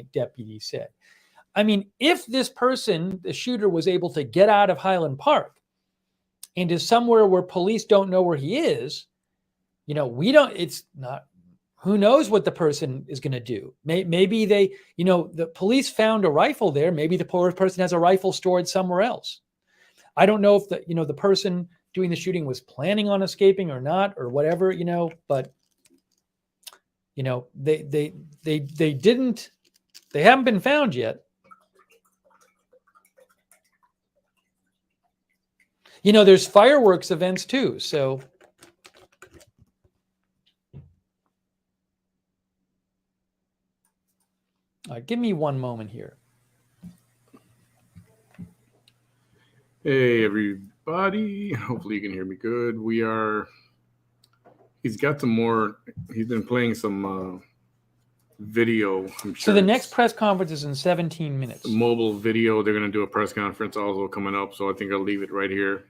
deputy said. I mean, if this person, the shooter, was able to get out of Highland Park and is somewhere where police don't know where he is, it's not, who knows what the person is going to do. Maybe they, the police found a rifle there. Maybe the poor person has a rifle stored somewhere else. I don't know if the person doing the shooting was planning on escaping or not, or whatever, but they haven't been found yet. There's fireworks events too. So give me one moment here. Hey, everybody. Hopefully you can hear me good. He's got some more, he's been playing some video. So the next press conference is in 17 minutes. Mobile video. They're going to do a press conference also coming up. So I think I'll leave it right here.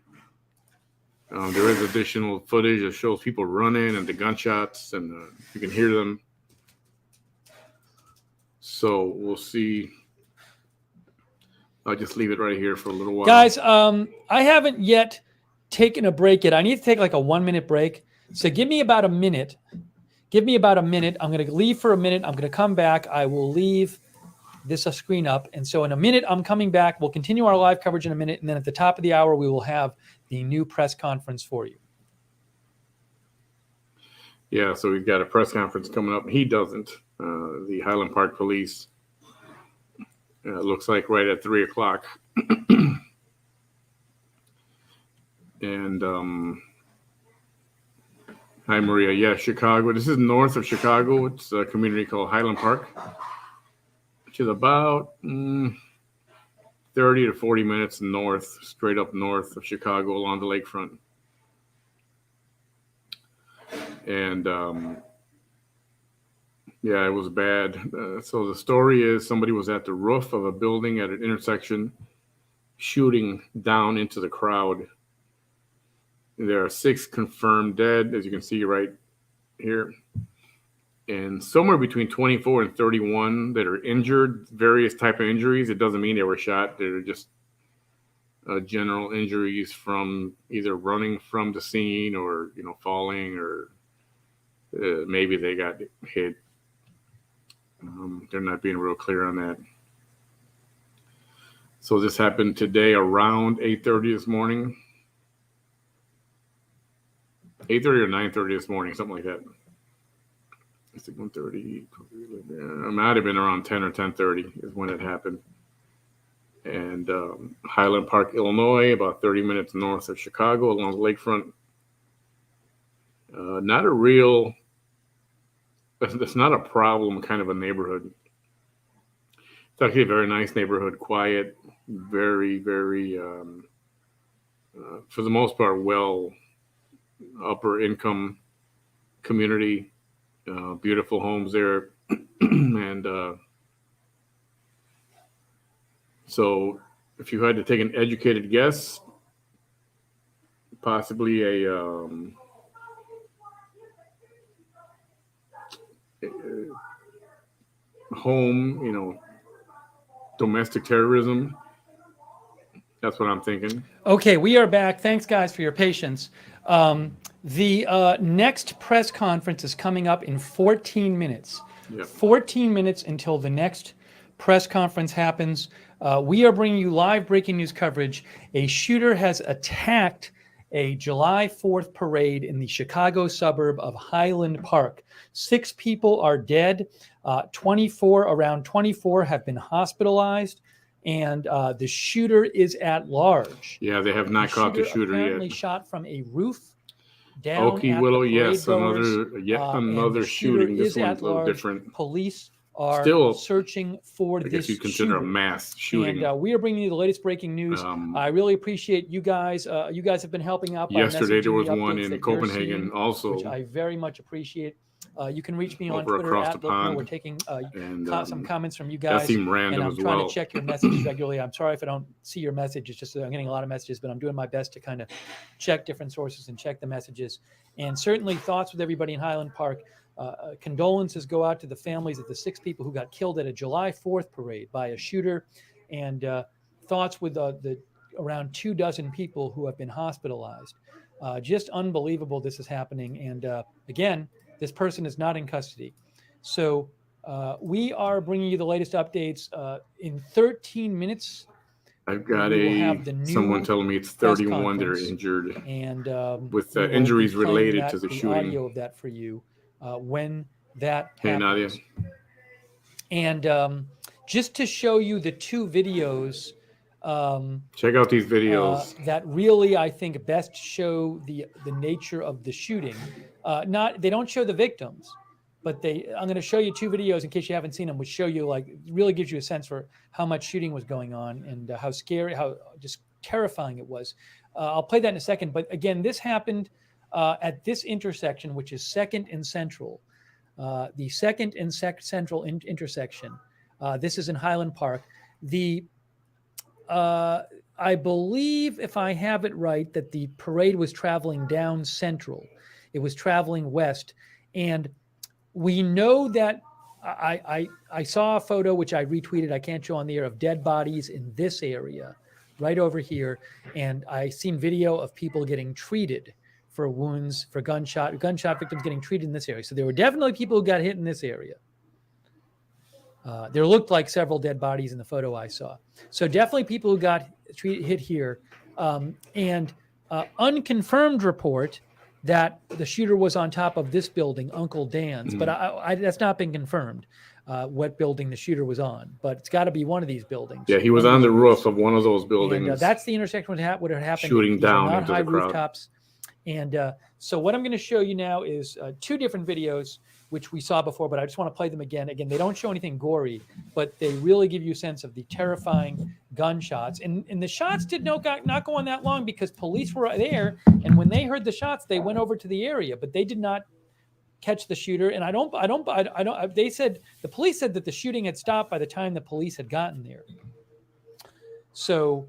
There is additional footage that shows people running and the gunshots, and you can hear them. So we'll see. I'll just leave it right here for a little while. Guys, I haven't yet taken a break yet. I need to take like a 1-minute break. So give me about a minute. I'm going to leave for a minute. I'm going to come back. I will leave this screen up. And so in a minute, I'm coming back. We'll continue our live coverage in a minute. And then at the top of the hour, we will have the new press conference for you. Yeah, so we've got a press conference coming up. He doesn't. The Highland Park police. Looks like right at 3 o'clock. And hi, Maria. Yeah, Chicago. This is north of Chicago. It's a community called Highland Park, which is about 30 to 40 minutes north, straight up north of Chicago along the lakefront. And yeah, it was bad. So the story is somebody was at the roof of a building at an intersection shooting down into the crowd. There are 6 confirmed dead, as you can see right here. And somewhere between 24 and 31 that are injured, various type of injuries. It doesn't mean they were shot. They're just general injuries from either running from the scene or, falling, or maybe they got hit. They're not being real clear on that. So this happened today around 8:30 this morning. 8:30 or 9:30 this morning, something like that. It's like 1:30. It might have been around 10 or 10:30 is when it happened. And Highland Park, Illinois, about 30 minutes north of Chicago along the lakefront. It's not a problem kind of a neighborhood. It's actually a very nice neighborhood, quiet, very, very, for the most part, well, upper income community, beautiful homes there. And so if you had to take an educated guess, possibly a home, domestic terrorism. That's what I'm thinking. Okay, we are back. Thanks, guys, for your patience. The next press conference is coming up in 14 minutes. Yep. 14 minutes until the next press conference happens. We are bringing you live breaking news coverage. A shooter has attacked a July 4th parade in the Chicago suburb of Highland Park. 6 people are dead. Around 24 have been hospitalized. And the shooter is at large. Yeah, they have not caught the shooter apparently yet. Shot from a roof down Okie at Willow, the yes, shooter another shooting. This one's a little different. Police are Still searching for this shooter. I guess you'd consider a mass shooting. And we are bringing you the latest breaking news. I really appreciate you guys. You guys have been helping out. Yesterday there was one in Copenhagen also, which I very much appreciate. You can reach me on over Twitter across at the pond. We're taking and some comments from you guys. That seemed random and I'm as trying well. to check your messages regularly. I'm sorry if I don't see your message. It's just that I'm getting a lot of messages, but I'm doing my best to kind of check different sources and check the messages. And certainly thoughts with everybody in Highland Park. Condolences go out to the families of the 6 people who got killed at a July 4th parade by a shooter, and thoughts with the around 24 people who have been hospitalized. Just unbelievable this is happening. And again, this person is not in custody. So we are bringing you the latest updates in 13 minutes. I've got someone telling me it's 31 that are injured, and with injuries related to the shooting. Audio of that for you when that happens. Hey, Nadia. And just to show you the 2 videos. Check out these videos that really, I think, best show the nature of the shooting. They don't show the victims, but I'm going to show you 2 videos in case you haven't seen them, which show you, like, it really gives you a sense for how much shooting was going on and how scary, how just terrifying it was. I'll play that in a second. But again, this happened at this intersection, which is 2nd and Central, the 2nd and Central intersection. This is in Highland Park. I believe, if I have it right, that the parade was traveling down Central. It was traveling west. And we know that I saw a photo, which I retweeted, I can't show on the air, of dead bodies in this area, right over here. And I seen video of people getting treated for wounds, for gunshot victims getting treated in this area. So there were definitely people who got hit in this area. There looked like several dead bodies in the photo I saw. So definitely people who got hit here. And unconfirmed report that the shooter was on top of this building, Uncle Dan's. But that's not been confirmed, what building the shooter was on. But it's got to be one of these buildings. Yeah, he was on the roof of one of those buildings. And that's the intersection what had happened. Shooting down not into high the crowd. rooftops. And so what I'm going to show you now is 2 different videos, which we saw before, but I just want to play them again. Again, they don't show anything gory, but they really give you a sense of the terrifying gunshots. And the shots did not go on that long because police were there, and when they heard the shots, they went over to the area, but they did not catch the shooter. And they said, the police said that the shooting had stopped by the time the police had gotten there. So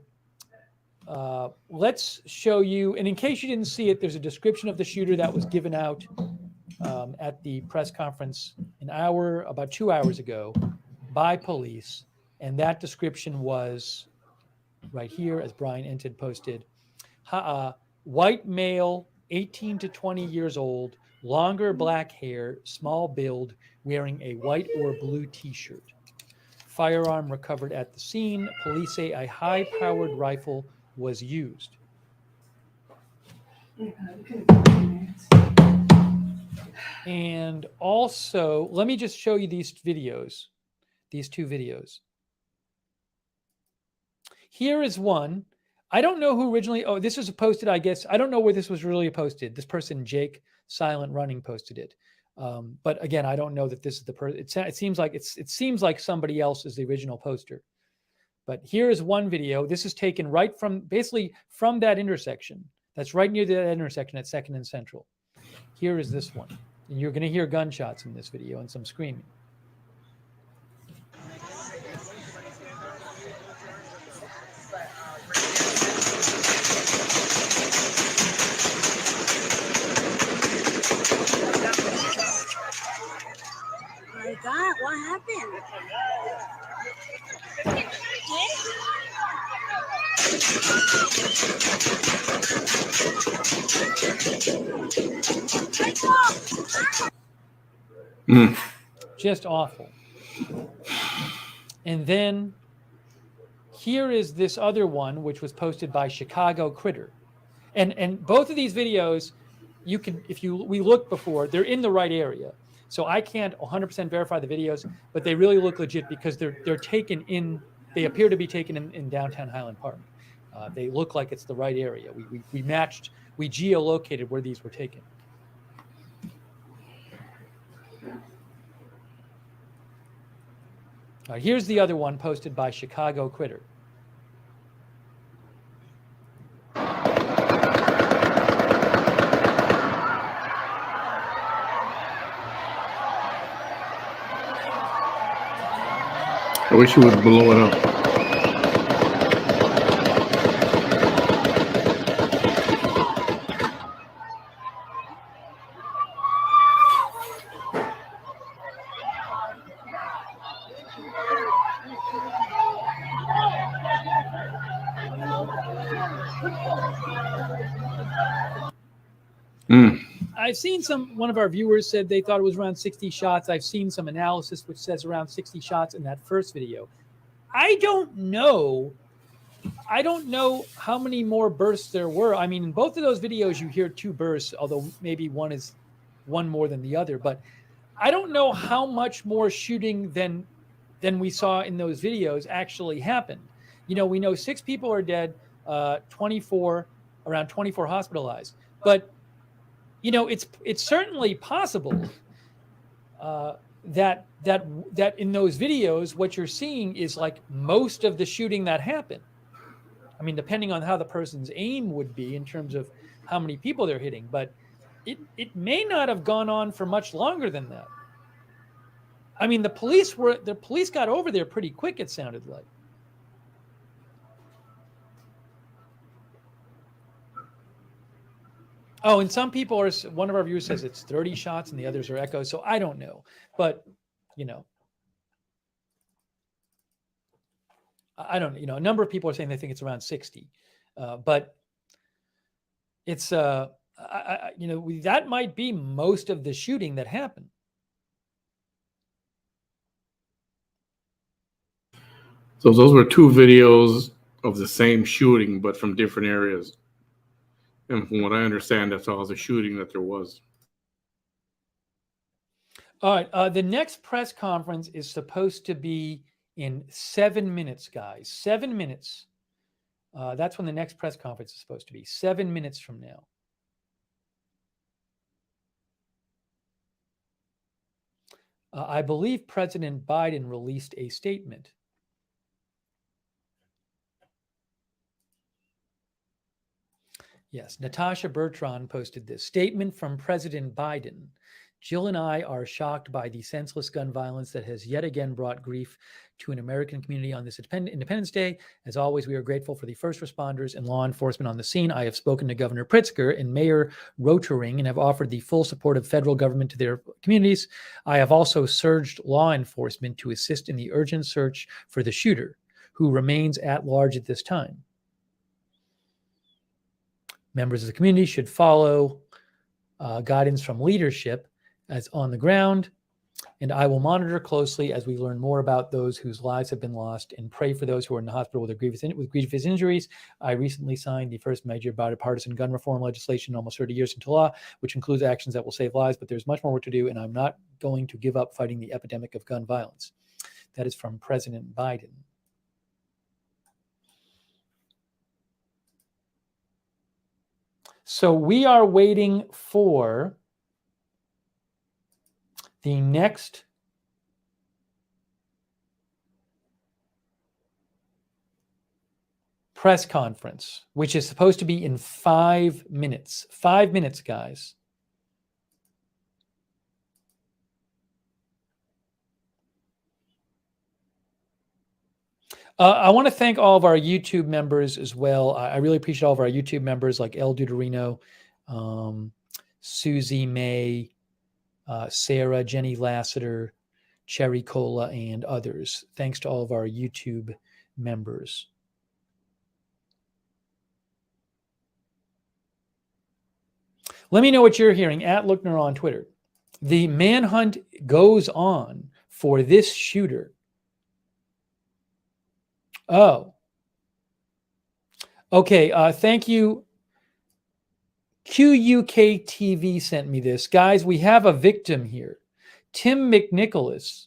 let's show you, and in case you didn't see it, there's a description of the shooter that was given out at the press conference about 2 hours ago by police. And that description was right here, as Brian Ented posted. White male, 18 to 20 years old, longer black hair, small build, wearing a white or blue t-shirt. Firearm recovered at the scene. Police say a high-powered rifle was used. And also, let me just show you these videos, these 2 videos. Here is one. I don't know who originally, this was posted, I guess. I don't know where this was really posted. This person, Jake Silent Running, posted it. But again, I don't know that this is the person. It seems like somebody else is the original poster. But here is one video. This is taken right basically from that intersection. That's right near that intersection at 2nd and Central. Here is this one. And you're going to hear gunshots in this video and some screaming. Oh my God, what happened? Just awful. And then here is this other one, which was posted by Chicago Critter. And both of these videos, you can, we looked before, they're in the right area. So I can't 100% verify the videos, but they really look legit because they're taken in, they appear to be taken in downtown Highland Park. They look like it's the right area. We matched, we geolocated where these were taken. Here's the other one posted by Chicago Critter. I wish you would blow it up. I've seen one of our viewers said they thought it was around 60 shots. I've seen some analysis which says around 60 shots in that first video. I don't know how many more bursts there were. I mean, in both of those videos, you hear 2 bursts, although maybe one more than the other. But I don't know how much more shooting than we saw in those videos actually happened. We know 6 people are dead, around 24 hospitalized. But it's certainly possible that in those videos, what you're seeing is like most of the shooting that happened. I mean, depending on how the person's aim would be in terms of how many people they're hitting, but it may not have gone on for much longer than that. I mean, the police got over there pretty quick, it sounded like. Oh, and some people one of our viewers says it's 30 shots and the others are echoes. So I don't know, but I don't, a number of people are saying they think it's around 60, but it's, that might be most of the shooting that happened. So those were 2 videos of the same shooting, but from different areas. And from what I understand, that's all the shooting that there was. All right. The next press conference is supposed to be in 7 minutes, guys. 7 minutes. That's when the next press conference is supposed to be. 7 minutes from now. I believe President Biden released a statement. Yes, Natasha Bertrand posted this statement from President Biden. Jill and I are shocked by the senseless gun violence that has yet again brought grief to an American community on this Independence Day. As always, we are grateful for the first responders and law enforcement on the scene. I have spoken to Governor Pritzker and Mayor Rotering and have offered the full support of federal government to their communities. I have also surged law enforcement to assist in the urgent search for the shooter, who remains at large at this time. Members of the community should follow guidance from leadership as on the ground, and I will monitor closely as we learn more about those whose lives have been lost and pray for those who are in the hospital with grievous injuries. I recently signed the first major bipartisan gun reform legislation in almost 30 years into law, which includes actions that will save lives, but there's much more work to do, and I'm not going to give up fighting the epidemic of gun violence. That is from President Biden. So we are waiting for the next press conference, which is supposed to be in 5 minutes. 5 minutes, guys. I want to thank all of our YouTube members as well. I really appreciate all of our YouTube members like El Duderino, Susie May, Sarah, Jenny Lassiter, Cherry Cola, and others. Thanks to all of our YouTube members. Let me know what you're hearing at Lookner on Twitter. The manhunt goes on for this shooter. Oh. Okay, thank you. QUK TV sent me this. Guys, we have a victim here. Tim McNicholas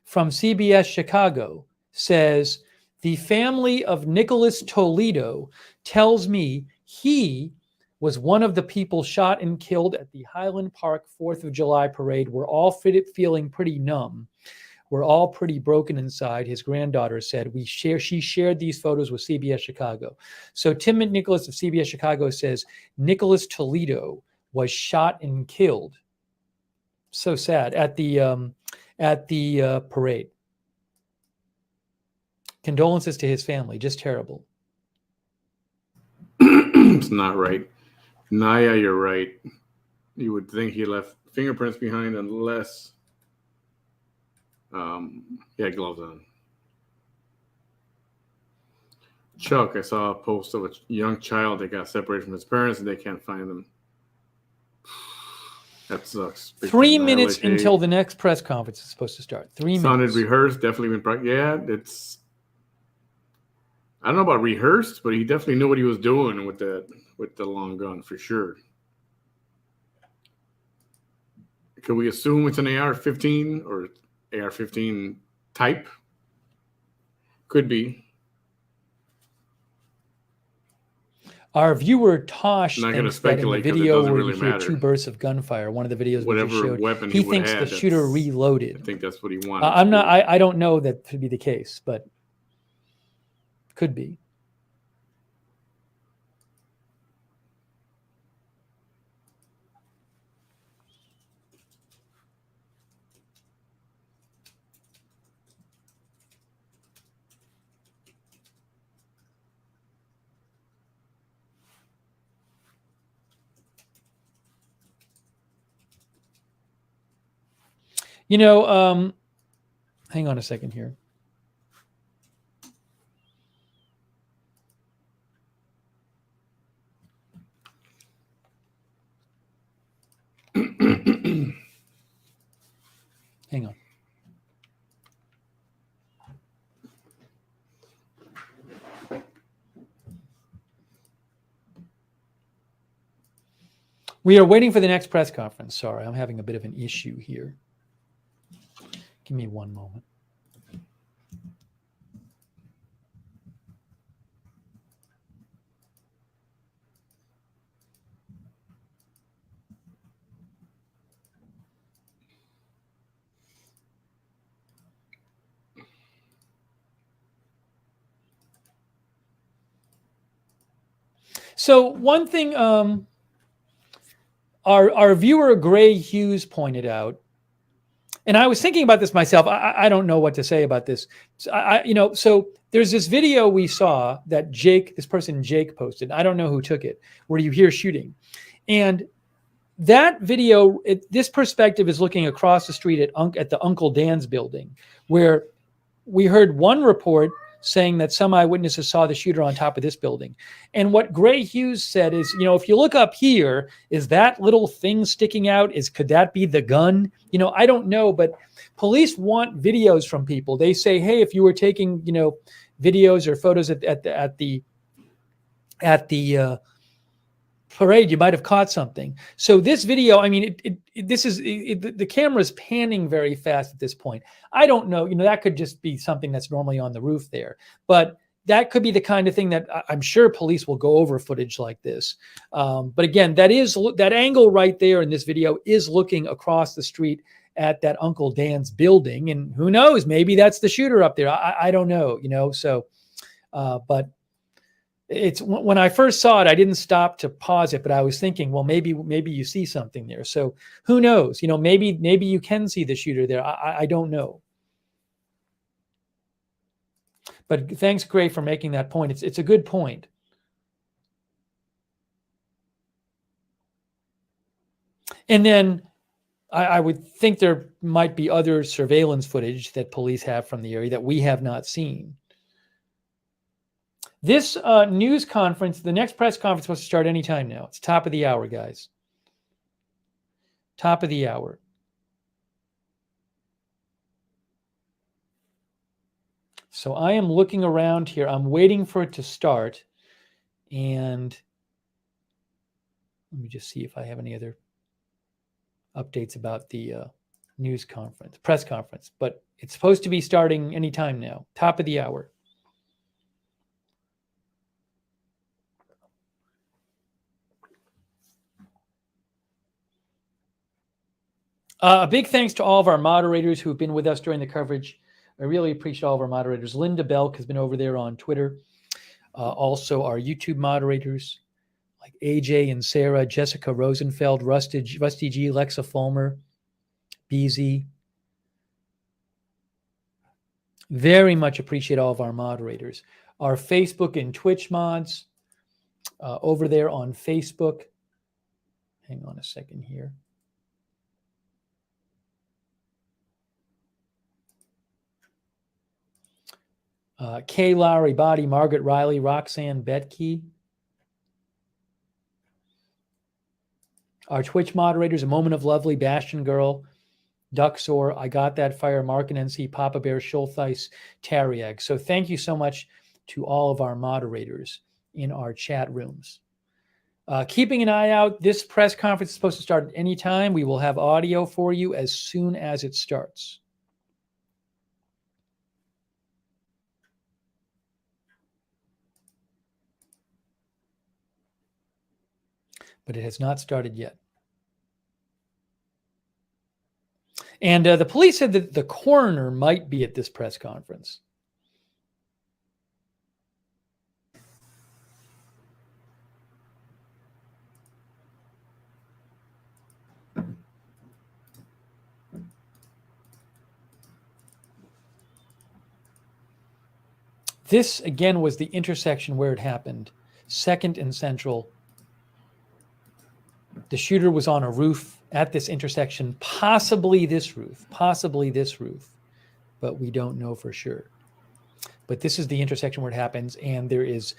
from CBS Chicago says, the family of Nicholas Toledo tells me he was one of the people shot and killed at the Highland Park 4th of July parade. We're all feeling pretty numb. We're all pretty broken inside, his granddaughter said. She shared these photos with CBS Chicago. So Tim McNicholas of CBS Chicago says Nicholas Toledo was shot and killed. So sad at the parade. Condolences to his family. Just terrible. It's not right. Naya, you're right. You would think he left fingerprints behind unless He had gloves on. Chuck, I saw a post of a young child that got separated from his parents and they can't find them. That sucks. 3 minutes until the next press conference is supposed to start. 3 minutes. Sounded rehearsed, definitely been yeah, it's I don't know about rehearsed, but he definitely knew what he was doing with the long gun for sure. Can we assume it's an AR-15 or AR-15 type? Could be. Our viewer Tosh Not thinks that in the video where you hear 2 bursts of gunfire, one of the videos we just showed, he thinks the shooter reloaded. I think that's what he wanted. I don't know that to be the case, but could be. You know, hang on a second here. Hang on. We are waiting for the next press conference. Sorry, I'm having a bit of an issue here. Give me one moment. So one thing our viewer Gray Hughes pointed out, and I was thinking about this myself. I don't know what to say about this. So there's this video we saw that this person Jake posted. I don't know who took it, where you hear shooting. And that video, this perspective is looking across the street at the Uncle Dan's building, where we heard one report saying that some eyewitnesses saw the shooter on top of this building. And what Gray Hughes said is, if you look up here, is that little thing sticking out? Could that be the gun? I don't know, but police want videos from people. They say, hey, if you were taking, videos or photos at the parade, you might have caught something. So this video, I mean, the camera is panning very fast at this point. I don't know, that could just be something that's normally on the roof there, but that could be the kind of thing that I'm sure police will go over footage like this. But again, that angle right there in this video is looking across the street at that Uncle Dan's building, and who knows, maybe that's the shooter up there. I don't know, so, but it's when I first saw it, I didn't stop to pause it, but I was thinking, well, maybe you see something there. So who knows? Maybe you can see the shooter there. I don't know. But thanks, Gray, for making that point. It's a good point. And then I would think there might be other surveillance footage that police have from the area that we have not seen. This news conference, the next press conference, is supposed to start anytime now. It's top of the hour, guys. Top of the hour. So I am looking around here. I'm waiting for it to start. And let me just see if I have any other updates about the press conference. But it's supposed to be starting anytime now. Top of the hour. A big thanks to all of our moderators who have been with us during the coverage. I really appreciate all of our moderators. Linda Belk has been over there on Twitter. Also, our YouTube moderators like AJ and Sarah, Jessica Rosenfeld, Rusty G, Lexa Fulmer, BZ. Very much appreciate all of our moderators. Our Facebook and Twitch mods over there on Facebook. Hang on a second here. Kay Lowry Body, Margaret Riley, Roxanne Betke. Our Twitch moderators, A Moment of Lovely, Bastion Girl, Duxor, I Got That Fire, Mark and NC, Papa Bear, Schultheis, Tariag. So thank you so much to all of our moderators in our chat rooms. Keeping an eye out, this press conference is supposed to start at any time. We will have audio for you as soon as it starts. But it has not started yet. And the police said that the coroner might be at this press conference. This, again, was the intersection where it happened. 2nd and Central. The shooter was on a roof at this intersection, possibly this roof, but we don't know for sure. But this is the intersection where it happens, and there is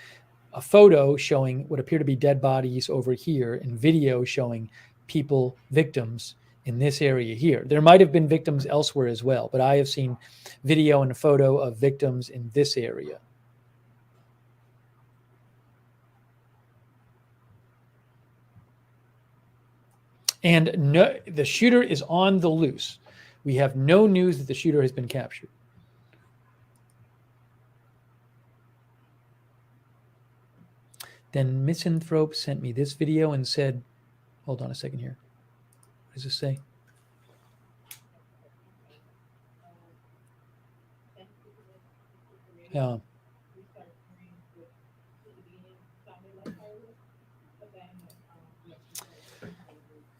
a photo showing what appear to be dead bodies over here and video showing people, victims in this area here. There might have been victims elsewhere as well, but I have seen video and a photo of victims in this area. And no, the shooter is on the loose. We have no news that the shooter has been captured. Then Misanthrope sent me this video and said, hold on a second here. What does this say? Yeah.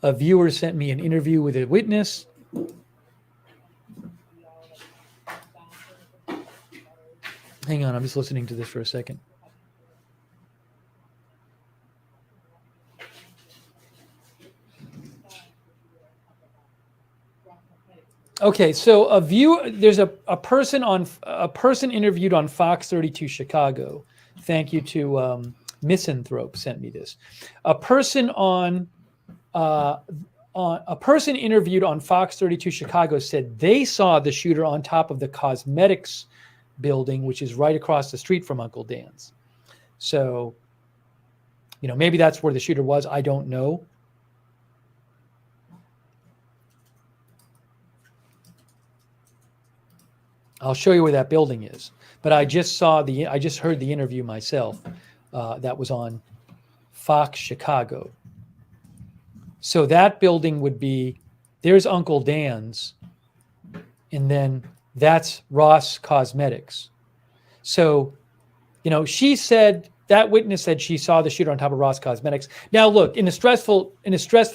A viewer sent me an interview with a witness. Hang on, I'm just listening to this for a second. Okay, so there's a person interviewed on Fox 32 Chicago. Thank you to Misanthrope sent me this. A person interviewed on Fox 32 Chicago said they saw the shooter on top of the cosmetics building, which is right across the street from Uncle Dan's. So, maybe that's where the shooter was. I don't know. I'll show you where that building is. But I just heard the interview myself that was on Fox Chicago. So that building would be, there's Uncle Dan's, and then that's Ross Cosmetics. So, she said, that witness said she saw the shooter on top of Ross Cosmetics. Now, look, in a stressful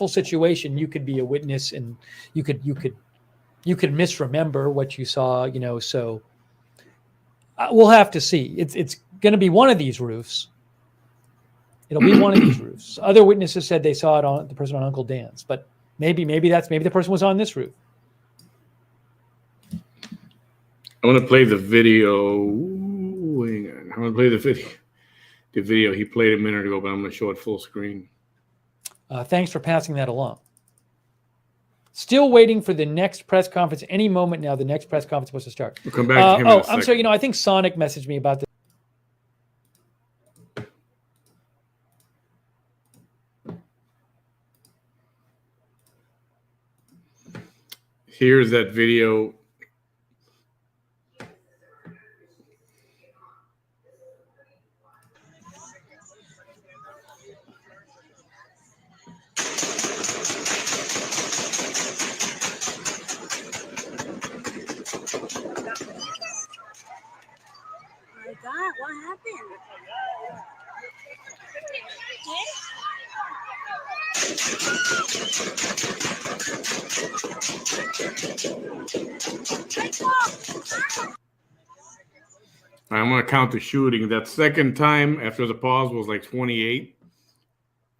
situation, you could be a witness and you could misremember what you saw, so we'll have to see. It's going to be one of these roofs. It'll be one of these roofs. Other witnesses said they saw it on the person on Uncle Dan's, but maybe the person was on this roof. I'm going to play the video. Hang on. I'm going to play the video he played a minute ago, but I'm going to show it full screen. Thanks for passing that along. Still waiting for the next press conference. Any moment now, the next press conference was supposed to start. We'll come back to him in a second. I'm sorry. I think Sonic messaged me about this. Here's that video. My God, what happened? I'm going to count the shooting. That second time after the pause was like 28.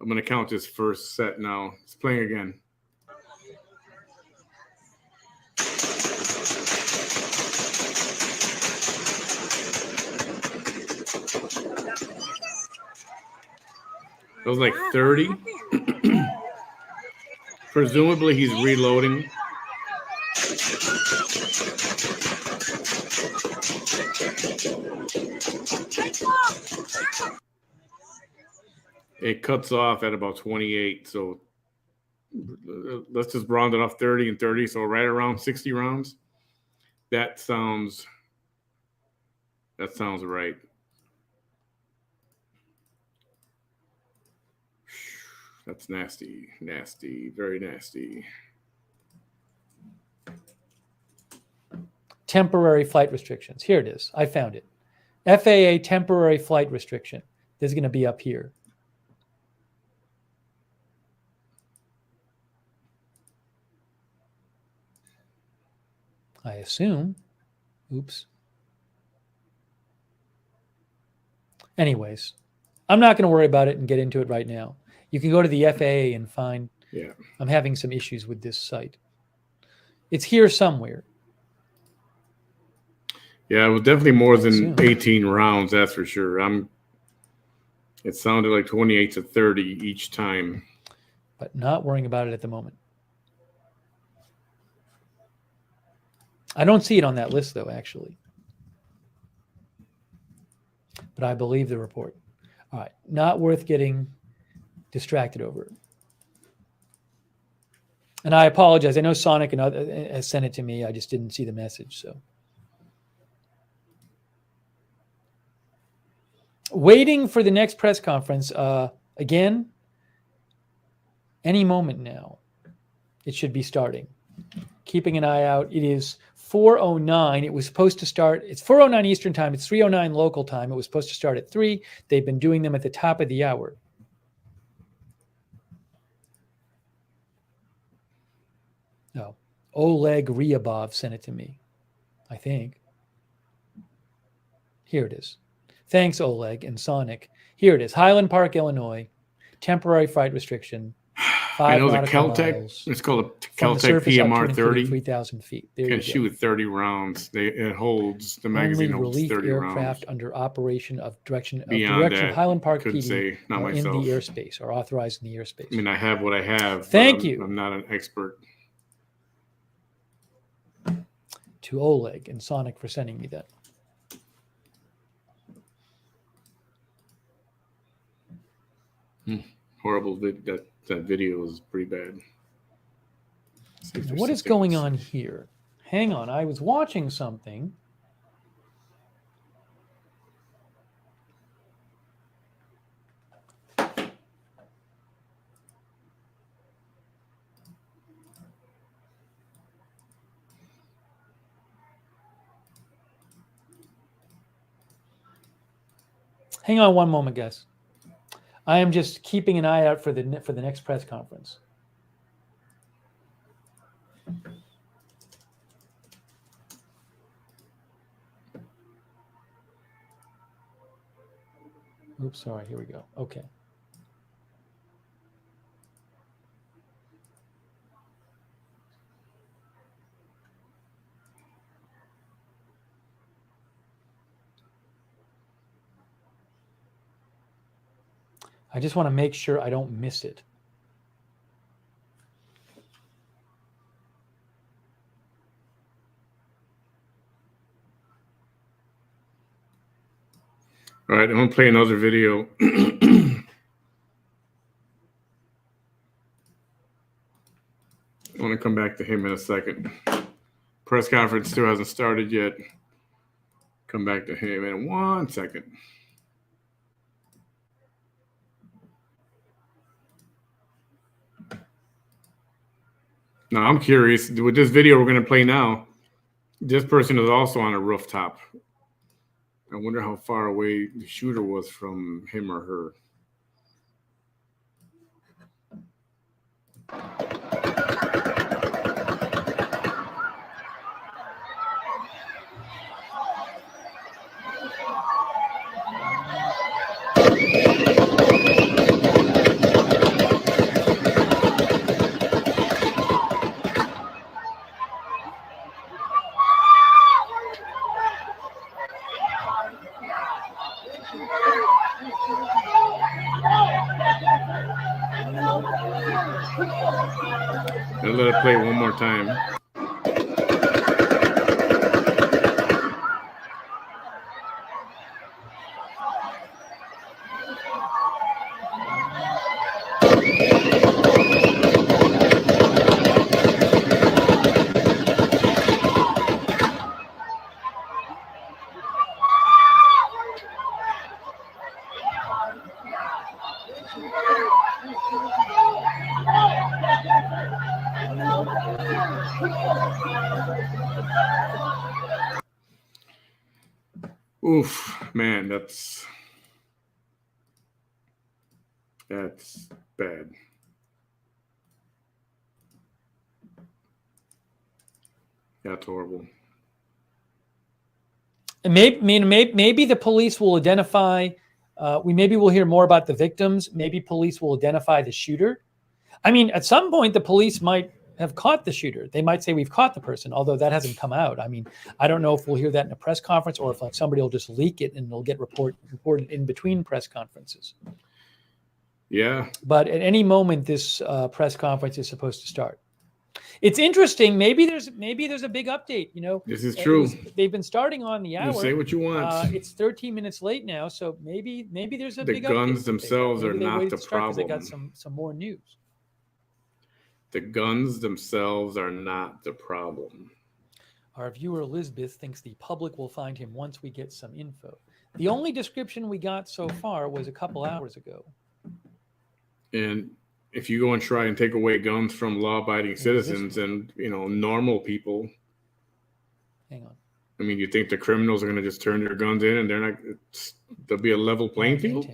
I'm going to count this first set now. It's playing again. It was like What 30. happened? Presumably he's reloading. It cuts off at about 28. So let's just round it off 30 and 30. So right around 60 rounds. That sounds right. That's nasty, nasty, very nasty. Temporary flight restrictions. Here it is. I found it. FAA temporary flight restriction. This is going to be up here. I assume. Oops. Anyways, I'm not going to worry about it and get into it right now. You can go to the FAA and find. Yeah. I'm having some issues with this site. It's here somewhere. Yeah, it was definitely more than 18 rounds, that's for sure. It sounded like 28 to 30 each time. But not worrying about it at the moment. I don't see it on that list, though, actually. But I believe the report. All right. Not worth getting distracted over. And I apologize. I know Sonic and other has sent it to me. I just didn't see the message. So waiting for the next press conference. Again, any moment now, it should be starting. Keeping an eye out. It is 4:09. It was supposed to start. It's 4:09 Eastern time. It's 3:09 local time. It was supposed to start at 3. They've been doing them at the top of the hour. Oh, Oleg Ryabov sent it to me, I think. Here it is. Thanks, Oleg and Sonic. Here it is. Highland Park, Illinois. Temporary flight restriction. 5 I know the nautical Caltech. miles It's called a from the Caltech surface up to PMR and including 30. 3,000 feet. There Can you go. shoot 30 rounds. It holds the Only magazine holds relief 30 aircraft rounds. under operation of direction Beyond of that, Highland Park couldn't PD say, not are in the myself. airspace, are authorized in the airspace. I mean, I have what I have. Thank you. I'm not an expert. To Oleg and Sonic for sending me that. Horrible. That video was pretty bad. What is going on here? Hang on. I was watching something. Hang on one moment, guys. I am just keeping an eye out for the next press conference. Oops, sorry. Here we go. Okay. I just want to make sure I don't miss it. All right, I'm going to play another video. I want to come back to him in a second. Press conference still hasn't started yet. Come back to him in 1 second. Now, I'm curious, with this video we're going to play now, this person is also on a rooftop. I wonder how far away the shooter was from him or her. And let it play one more time. Oof, man, that's bad. That's horrible. And maybe the police will identify. Maybe we'll hear more about the victims. Maybe police will identify the shooter. I mean, at some point, the police might have caught the shooter. They might say we've caught the person, although that hasn't come out. I mean, I don't know if we'll hear that in a press conference or if like somebody will just leak it and it'll get reported in between press conferences. Yeah. But at any moment, this press conference is supposed to start. It's interesting. Maybe there's a big update. You know, this is true. They've been starting on the hour. You say what you want. It's 13 minutes late now, so maybe there's a the big update. The guns themselves are not the problem. They got some more news. The guns themselves are not the problem. Our viewer Elizabeth thinks the public will find him once we get some info. The only description we got so far was a couple hours ago. And if you go and try and take away guns from law-abiding citizens and, you know, normal people. Hang on. I mean, you think the criminals are going to just turn their guns in and there'll be a level playing field?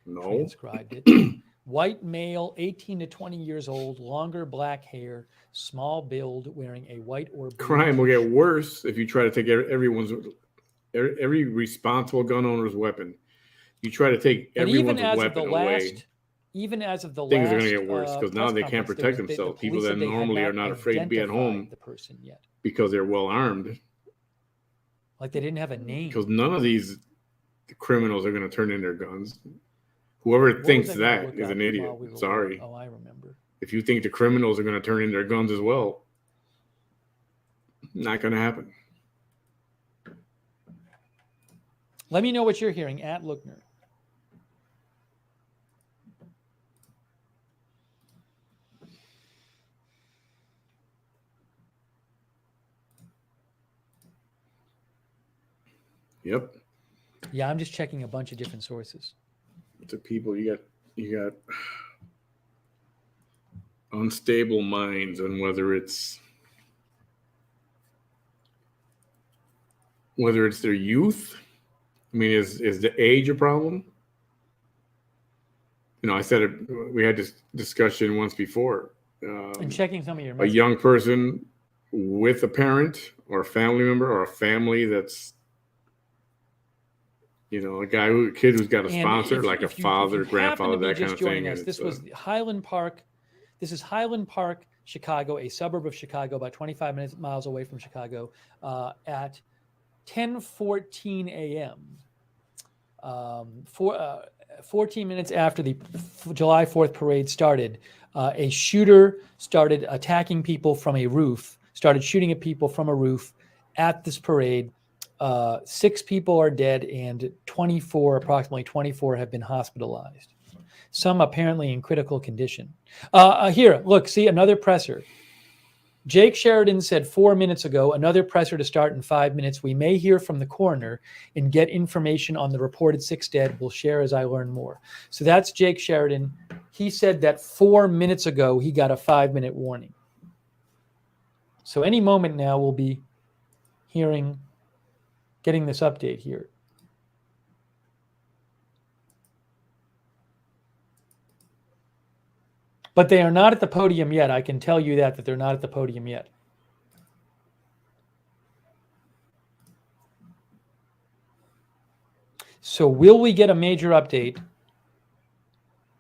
No. Transcribed it. White male, 18 to 20 years old, longer black hair, small build, wearing a white or blue crime will get worse if you try to take every responsible gun owner's weapon. You try to take everyone's weapon away. Even as of the last, things are going to get worse because now they can't protect themselves. People that normally are not afraid to be at home because they're well armed. Like they didn't have a name. Because none of these criminals are going to turn in their guns. Whoever thinks that is an idiot. Sorry. Oh, I remember. If you think the criminals are going to turn in their guns as well, not going to happen. Let me know what you're hearing at Lookner. Yep. Yeah, I'm just checking a bunch of different sources. To people, you got unstable minds on whether it's their youth. I mean, is the age a problem? You know, I said it, we had this discussion once before. And checking some of your messages. A young person with a parent or a family member or a family that's, you know, a kid who's got a sponsor, like a father, grandfather, that kind of thing. This was Highland Park. This is Highland Park, Chicago, a suburb of Chicago, about 25 miles away from Chicago, at 10:14 a.m. 14 minutes after the July 4th parade started, a shooter started attacking people from a roof, started shooting at people from a roof at this parade. 6 people are dead and approximately 24 have been hospitalized. Some apparently in critical condition. Here, look, see another presser. Jake Sheridan said 4 minutes ago, another presser to start in 5 minutes. We may hear from the coroner and get information on the reported 6 dead. We'll share as I learn more. So that's Jake Sheridan. He said that 4 minutes ago, he got a 5-minute warning. So any moment now, we'll be getting this update here. But they are not at the podium yet. I can tell you that they're not at the podium yet. So will we get a major update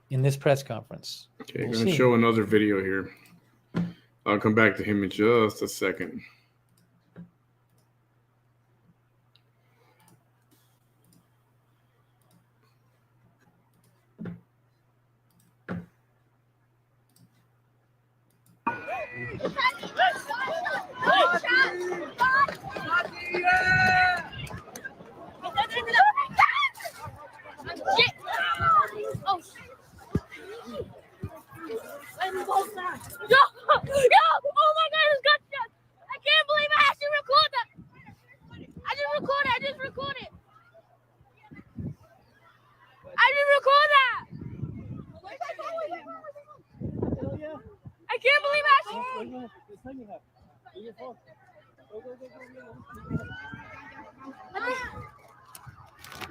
in this press conference? Okay, I'm going to show another video here. I'll come back to him in just a second. Oh, yo, oh my God, it's got shot. I can't believe I actually recorded that. I didn't record it. I just recorded. I didn't record that. I can't believe I actually.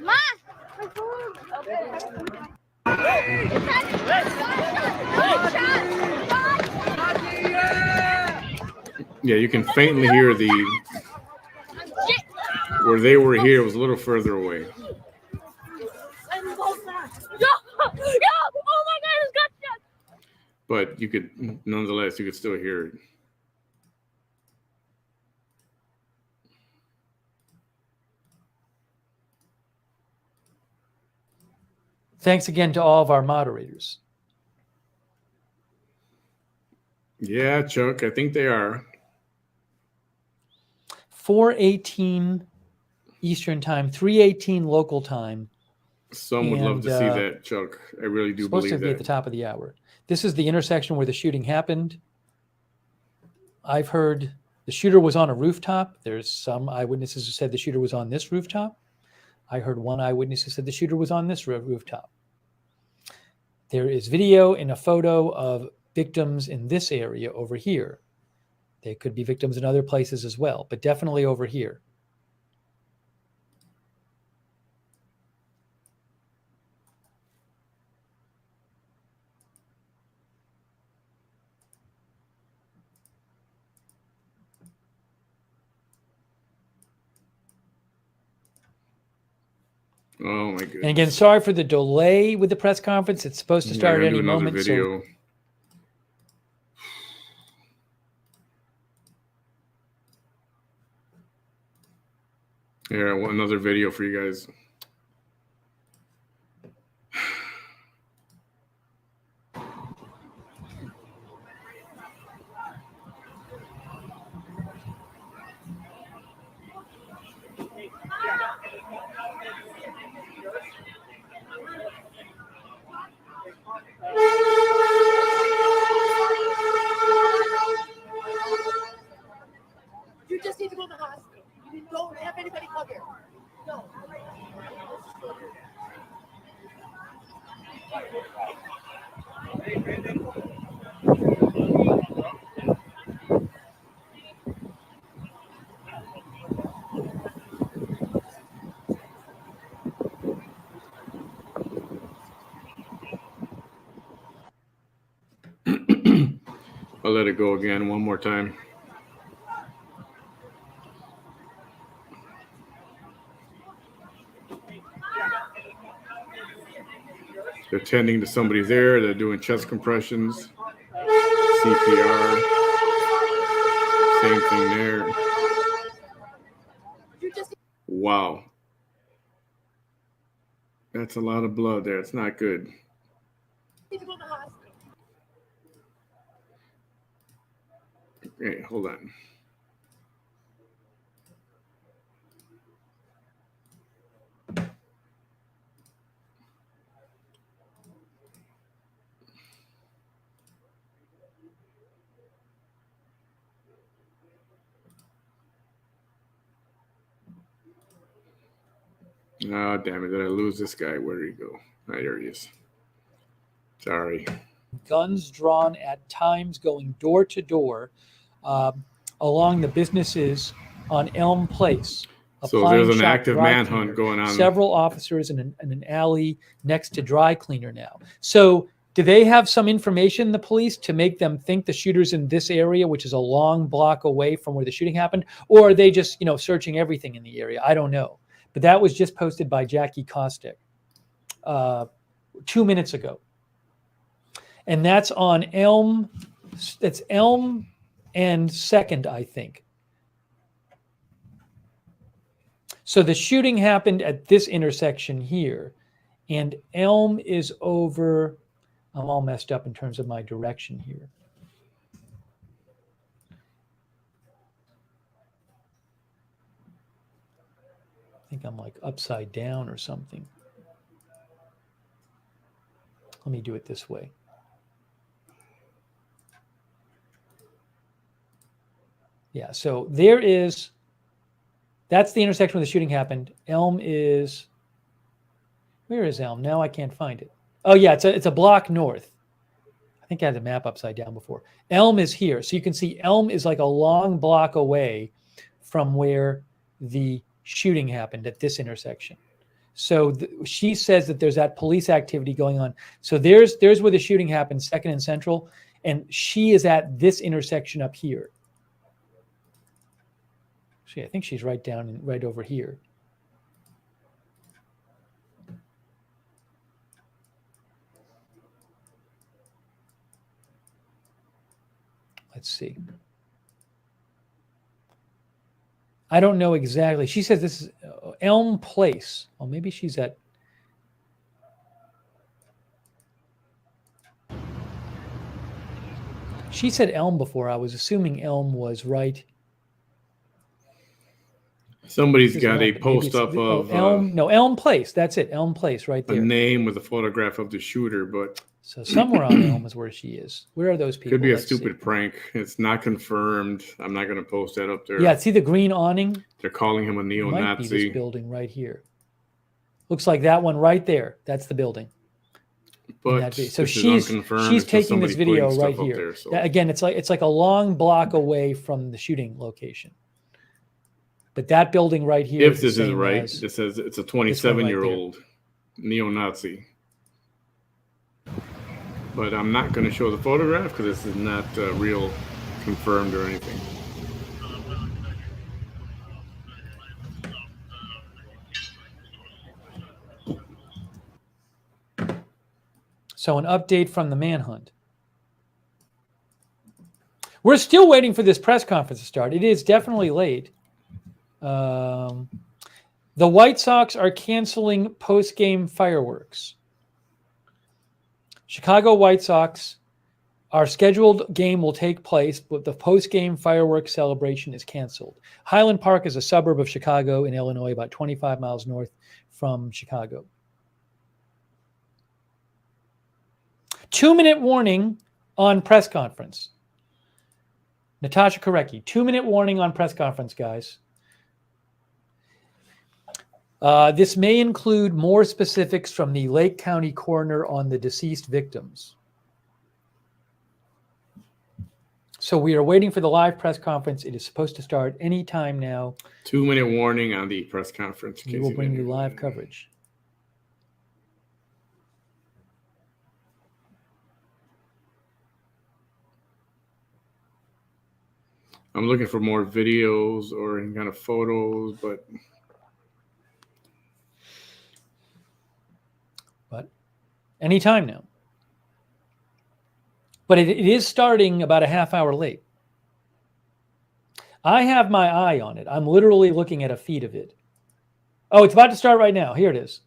Ma, my phone. Okay. Yeah, you can faintly hear the where they were here was a little further away. Yo, oh my God, it's got shot. But you could, nonetheless, you could still hear it. Thanks again to all of our moderators. Yeah, Chuck, I think they are. 4:18 Eastern time, 3:18 local time. Some would love to see that, Chuck. I really do Supposed believe to be at that. the top of the hour. This is the intersection where the shooting happened. I've heard the shooter was on a rooftop. There's some eyewitnesses who said the shooter was on this rooftop. I heard one eyewitness who said the shooter was on this rooftop. There is video and a photo of victims in this area over here. They could be victims in other places as well, but definitely over here. Oh my goodness. And again, sorry for the delay with the press conference. It's supposed to start at any moment. Video. So yeah, another video for you guys. You just need to go to the hospital. You don't have anybody come here. No. I'll let it go again one more time. They're tending to somebody there. They're doing chest compressions, CPR. Same thing there. Wow. That's a lot of blood there. It's not good. Okay, hold on. Oh, damn it. Did I lose this guy? Where did he go? Oh, there he is. Sorry. guns drawn at times going door to door along the businesses on Elm Place. So there's an active manhunt going on. Several officers in an alley next to dry cleaner now. So do they have some information, the police, to make them think the shooter's in this area, which is a long block away from where the shooting happened? Or are they just, searching everything in the area? I don't know. But that was just posted by Jackie Kostick 2 minutes ago. And that's on Elm. It's Elm and 2nd, I think. So the shooting happened at this intersection here, and Elm is over. I'm all messed up in terms of my direction here. I think I'm like upside down or something. Let me do it this way. Yeah, so that's the intersection where the shooting happened. Elm is, where is Elm? Now I can't find it. Oh yeah, it's a block north. I think I had the map upside down before. Elm is here. So you can see Elm is like a long block away from where the shooting happened at this intersection. So she says that there's that police activity going on. So there's where the shooting happened, 2nd and Central, and she is at this intersection up here. Actually, I think she's right over here. Let's see. I don't know exactly. She says this is Elm Place. Oh, maybe she's at. She said Elm before. I was assuming Elm was right. Somebody's got a post up of Elm. No, Elm Place. That's it. Elm Place, right there. A name with a photograph of the shooter, but so somewhere on Elm is where she is. Where are those people? Could be a stupid prank. It's not confirmed. I'm not going to post that up there. Yeah, see the green awning? They're calling him a neo-Nazi. Might be this building right here. Looks like that one right there. That's the building. But so she's taking this video right here. There, so. Again, it's like a long block away from the shooting location. But that building right here. If this is right, it says it's a 27-year-old neo-Nazi. But I'm not going to show the photograph because this is not real, confirmed or anything. So an update from the manhunt. We're still waiting for this press conference to start. It is definitely late. The White Sox are canceling post-game fireworks. Chicago White Sox, our scheduled game will take place, but the post-game fireworks celebration is canceled. Highland Park is a suburb of Chicago in Illinois, about 25 miles north from Chicago. 2-minute warning on press conference. Natasha Korecki, 2-minute warning on press conference, guys. This may include more specifics from the Lake County coroner on the deceased victims. So we are waiting for the live press conference. It is supposed to start any time now. 2-minute warning on the press conference. We will bring you live coverage. I'm looking for more videos or any kind of photos, but anytime now. But it is starting about a half hour late. I have my eye on it. I'm literally looking at a feed of it. Oh, it's about to start right now. Here it is.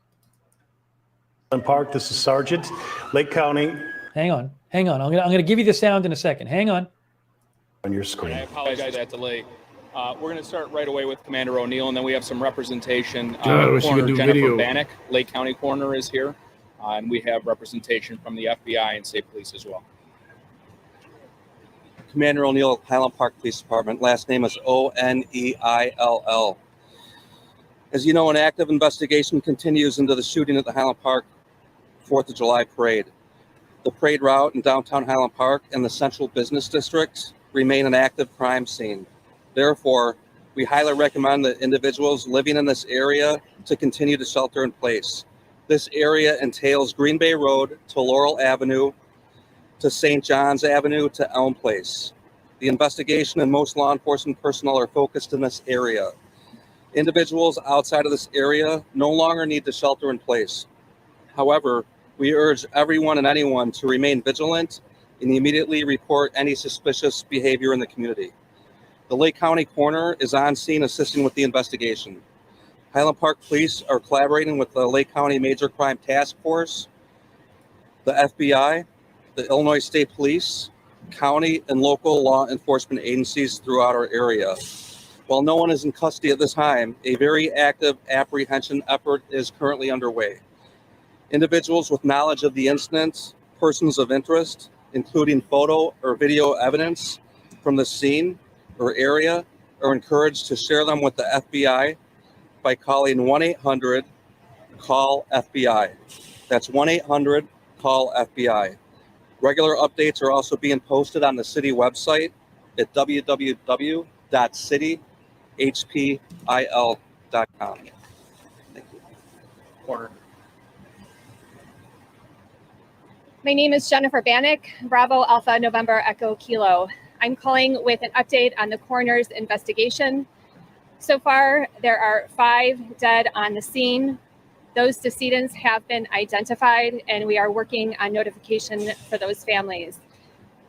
Highland Park, this is Sergeant, Lake County. Hang on. I'm gonna give you the sound in a second. Hang on. On your screen. I apologize for that delay. We're going to start right away with Commander O'Neill, and then we have some representation. Coroner Jennifer Bannock, Lake County Coroner, is here. And we have representation from the FBI and State Police as well. Commander O'Neill, Highland Park Police Department. Last name is O'Neill. As you know, an active investigation continues into the shooting at the Highland Park 4th of July parade. The parade route in downtown Highland Park and the central business district remain an active crime scene. Therefore, we highly recommend that individuals living in this area to continue to shelter in place. This area entails Green Bay Road to Laurel Avenue to St. John's Avenue to Elm Place. The investigation and most law enforcement personnel are focused in this area. Individuals outside of this area no longer need to shelter in place. However, we urge everyone and anyone to remain vigilant and immediately report any suspicious behavior in the community. The Lake County Coroner is on scene assisting with the investigation. Highland Park Police are collaborating with the Lake County Major Crime Task Force, the FBI, the Illinois State Police, county and local law enforcement agencies throughout our area. While no one is in custody at this time, a very active apprehension effort is currently underway. Individuals with knowledge of the incident, persons of interest, including photo or video evidence from the scene or area, are encouraged to share them with the FBI by calling 1-800-CALL-FBI. That's 1-800-CALL-FBI. Regular updates are also being posted on the city website at www.cityhpil.com. Thank you. Corner. My name is Jennifer Bannock, Bravo Alpha November Echo Kilo. I'm calling with an update on the coroner's investigation. So far, there are 5 dead on the scene. Those decedents have been identified, and we are working on notification for those families.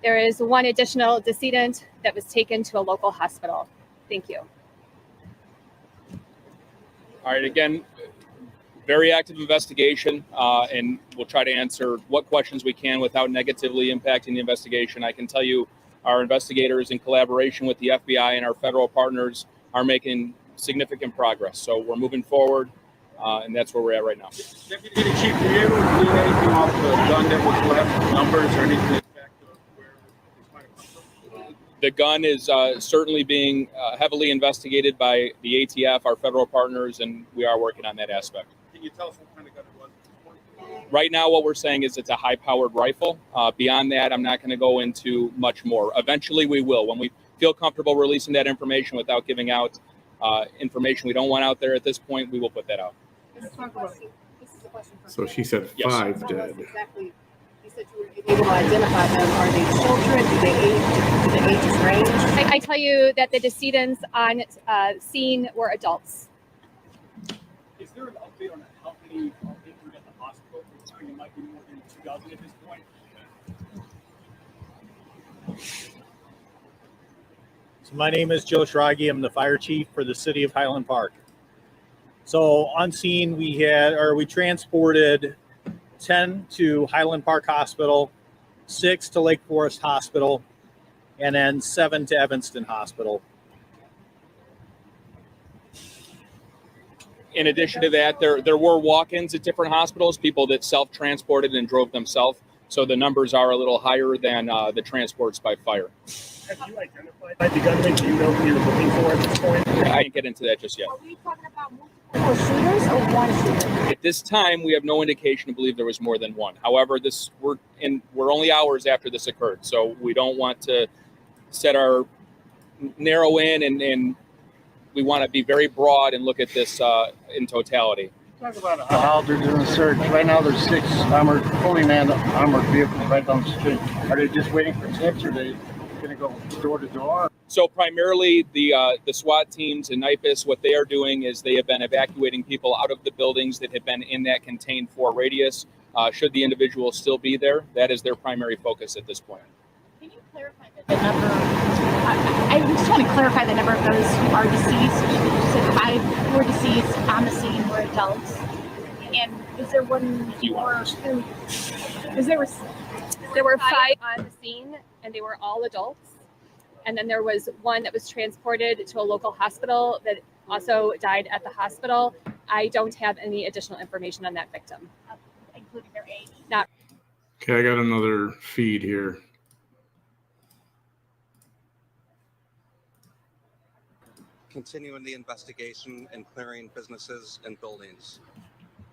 There is 1 additional decedent that was taken to a local hospital. Thank you. All right, again, very active investigation, and we'll try to answer what questions we can without negatively impacting the investigation. I can tell you our investigators, in collaboration with the FBI and our federal partners, are making significant progress. So we're moving forward, and that's where we're at right now. Deputy Chief, were you able to glean anything off the gun that was left, numbers or anything back to where this might have come from? The gun is certainly being heavily investigated by the ATF, our federal partners, and we are working on that aspect. Can you tell us what kind of gun it was at this point? Right now, what we're saying is it's a high-powered rifle. Beyond that, I'm not going to go into much more. Eventually, we will. When we feel comfortable releasing that information without giving out information we don't want out there at this point, we will put that out. This is a question for So she said Yes. 5 Tell us dead. exactly. You said you were able to identify them. Are they children? Do they age range? I tell you that the decedents on scene were adults. Is there an update on how many are injured at the hospital? We're saying it might be more than 2,000 at this point. So my name is Joe Schrage. I'm the fire chief for the city of Highland Park. So on scene, we transported 10 to Highland Park Hospital, 6 to Lake Forest Hospital, and then 7 to Evanston Hospital. In addition to that, there were walk-ins at different hospitals, people that self-transported and drove themselves. So the numbers are a little higher than the transports by fire. Have you identified the gunman? Do you know who you're looking for at this point? I can't get into that just yet. Are we talking about multiple shooters or one shooter? At this time, we have no indication to believe there was more than one. However, we're only hours after this occurred, so we don't want to narrow in, and we want to be very broad and look at this in totality. Talk about how they're doing a search. Right now, there's 6 fully manned armored vehicles right down the street. Are they just waiting for tips, or are they going to go door to door? So primarily the SWAT teams in NIPUS, what they are doing is they have been evacuating people out of the buildings that have been in that contained 4 radius. Should the individual still be there, that is their primary focus at this point. Can you clarify the number? I just want to clarify the number of those who are deceased. You said 5 were deceased on the scene were adults. And is there one more? Because There were 5 on the scene, and they were all adults. And then there was 1 that was transported to a local hospital that also died at the hospital. I don't have any additional information on that victim. including their age? Okay, I got another feed here. Continuing the investigation and clearing businesses and buildings.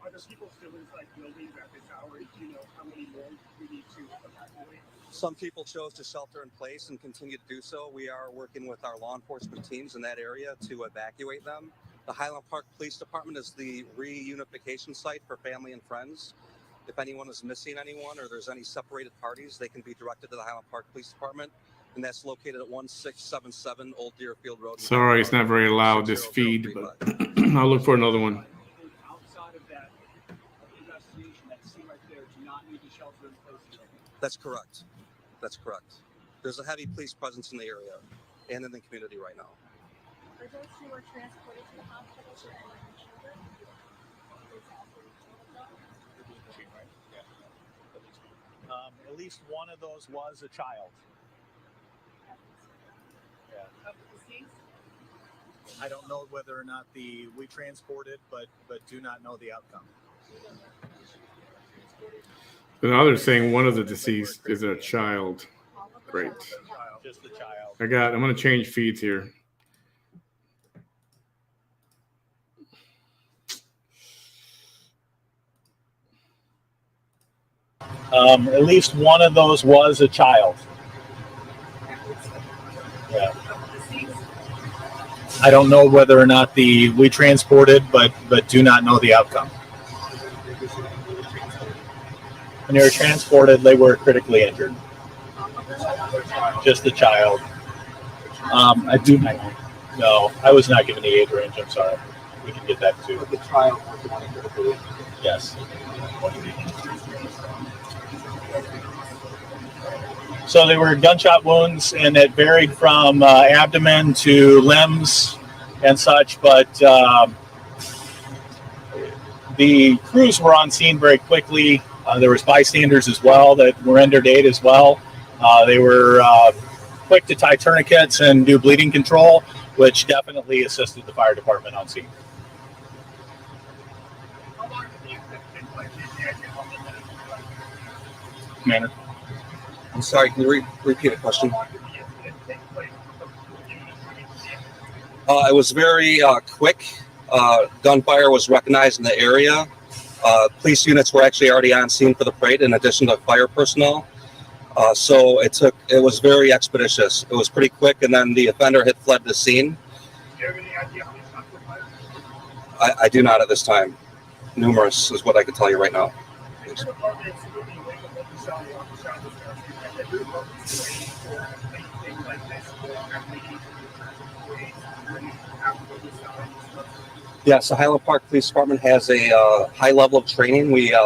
Are there people still inside buildings at this hour? Do you know how many more we need to evacuate? Some people chose to shelter in place and continue to do so. We are working with our law enforcement teams in that area to evacuate them. The Highland Park Police Department is the reunification site for family and friends. If anyone is missing anyone or there's any separated parties, they can be directed to the Highland Park Police Department, and that's located at 1677 Old Deerfield Road. Sorry, it's not very loud, this feed, but I'll look for another one. Outside of that investigation, that scene right there, do not need to shelter in place. That's correct. That's correct. There's a heavy police presence in the area and in the community right now. For those who were transported to the hospital, were any children? At least one of those was a child. I don't know whether or not we transported, but do not know the outcome. And now they're saying one of the deceased is a child. Great. Just the child. I'm going to change feeds here. At least one of those was a child. Yeah. I don't know whether or not we transported, but do not know the outcome. When they were transported, they were critically injured. Just the child. No, I was not given the age range. I'm sorry. We can get that too. But the child was the one critically injured. Yes. So they were gunshot wounds, and it varied from abdomen to limbs and such. But the crews were on scene very quickly. There was bystanders as well that were rendered aid as well. They were quick to tie tourniquets and do bleeding control, which definitely assisted the fire department on scene. Manner. I'm sorry, can you repeat the question? It was very quick. Gunfire was recognized in the area. Police units were actually already on scene for the parade in addition to fire personnel. So it was very expeditious. It was pretty quick, and then the offender had fled the scene. I do not at this time. Numerous is what I can tell you right now. Yes, the Highland Park Police Department has a high level of training. We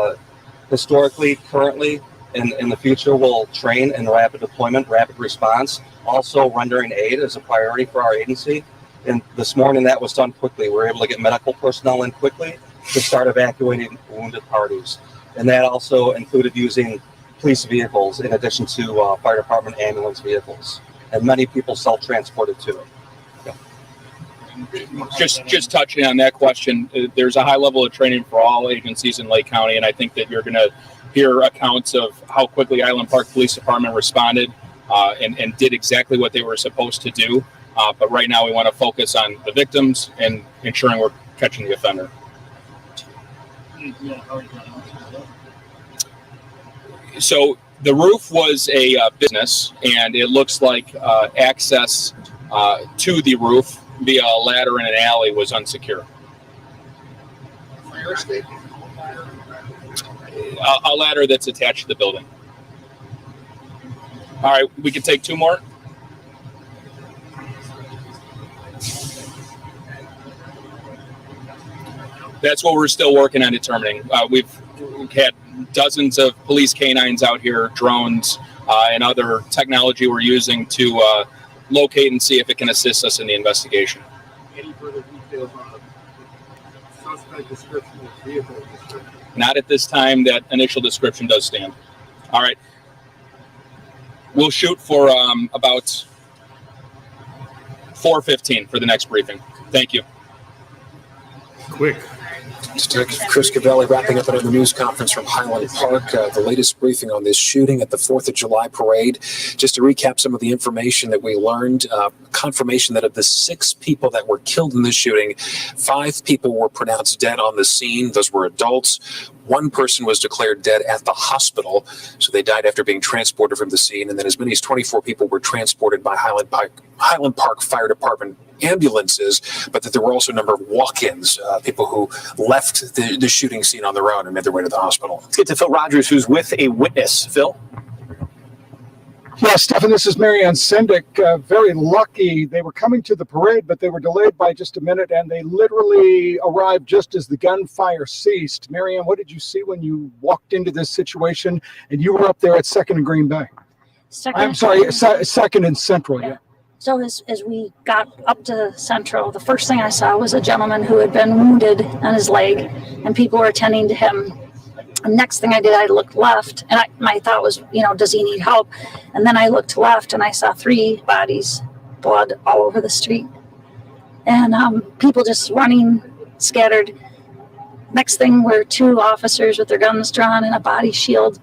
historically, currently, in the future, will train in rapid deployment, rapid response. Also, rendering aid is a priority for our agency. And this morning, that was done quickly. We were able to get medical personnel in quickly to start evacuating wounded parties. And that also included using police vehicles in addition to fire department ambulance vehicles. And many people self-transported too. Just touching on that question, there's a high level of training for all agencies in Lake County, and I think that you're going to hear accounts of how quickly Highland Park Police Department responded and did exactly what they were supposed to do. But right now we want to focus on the victims and ensuring we're catching the offender. So the roof was a business, and it looks like access to the roof via a ladder in an alley was unsecure. Fire escape? A ladder that's attached to the building. All right, we can take two more. That's what we're still working on determining. We've had dozens of police canines out here, drones, and other technology we're using to locate and see if it can assist us in the investigation. Any further details on the suspect description of vehicle description? Not at this time. That initial description does stand. All right. We'll shoot for about 4:15 for the next briefing. Thank you. Quick. Detective Chris Cavelli wrapping up another news conference from Highland Park. The latest briefing on this shooting at the 4th of July parade. Just to recap some of the information that we learned, confirmation that of the 6 people that were killed in this shooting, 5 people were pronounced dead on the scene. Those were adults. 1 person was declared dead at the hospital, so they died after being transported from the scene. And then as many as 24 people were transported by Highland Park Fire Department ambulances, but that there were also a number of walk-ins, people who left the shooting scene on their own and made their way to the hospital. Let's get to Phil Rogers, who's with a witness. Phil? Yeah, Stefan, this is Marianne Sendick. Very lucky. They were coming to the parade, but they were delayed by just a minute, and they literally arrived just as the gunfire ceased. Marianne, what did you see when you walked into this situation? And you were up there at 2nd and Green Bay. I'm sorry, 2nd and Central, yeah. So as we got up to Central, the first thing I saw was a gentleman who had been wounded on his leg, and people were attending to him. The next thing I did, I looked left, and my thought was, does he need help? And then I looked left, and I saw 3 bodies, blood all over the street. and people just running, scattered. Next thing were 2 officers with their guns drawn and a body shield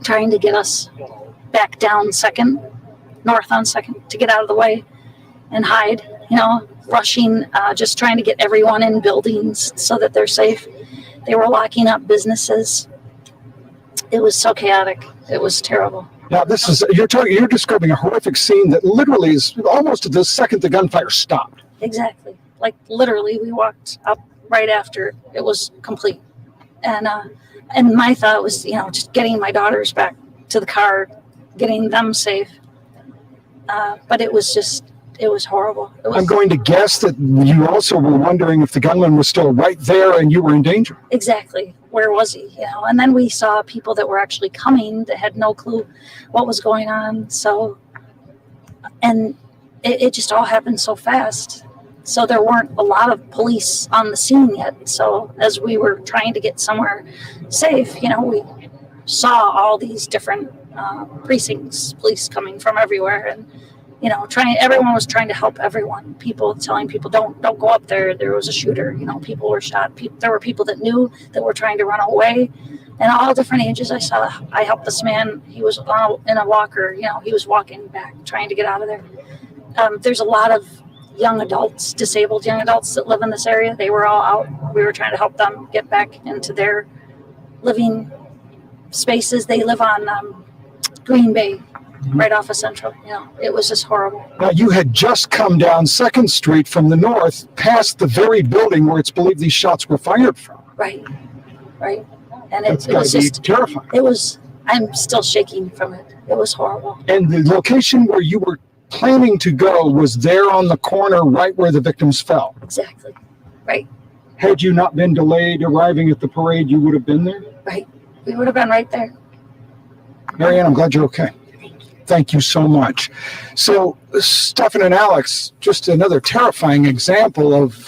trying to get us back down north on 2nd, to get out of the way and hide, rushing, just trying to get everyone in buildings so that they're safe. They were locking up businesses. It was so chaotic. It was terrible. Now, you're describing a horrific scene that literally is almost the second the gunfire stopped. Exactly. Like literally, we walked up right after it was complete. And my thought was, just getting my daughters back to the car, getting them safe. But it was horrible. I'm going to guess that you also were wondering if the gunman was still right there and you were in danger. Exactly. Where was he? And then we saw people that were actually coming that had no clue what was going on. So, and it just all happened so fast. So there weren't a lot of police on the scene yet. So as we were trying to get somewhere safe, we saw all these different precincts, police coming from everywhere, and everyone was trying to help everyone. People telling people, don't go up there. There was a shooter. People were shot. There were people that knew that were trying to run away, and all different ages. I helped this man. He was in a walker. He was walking back, trying to get out of there. There's a lot of young adults, disabled young adults that live in this area. They were all out. We were trying to help them get back into their living spaces. They live on Green Bay, right off of Central. It was just horrible. Now, you had just come down 2nd Street from the north, past the very building where it's believed these shots were fired from. Right. And That's it was just terrifying. I'm still shaking from it. It was horrible. And the location where you were planning to go was there on the corner, right where the victims fell. Exactly. Right. Had you not been delayed arriving at the parade, you would have been there? Right. We would have been right there. Marianne, I'm glad you're okay. Thank you so much. So, Stefan and Alex, just another terrifying example of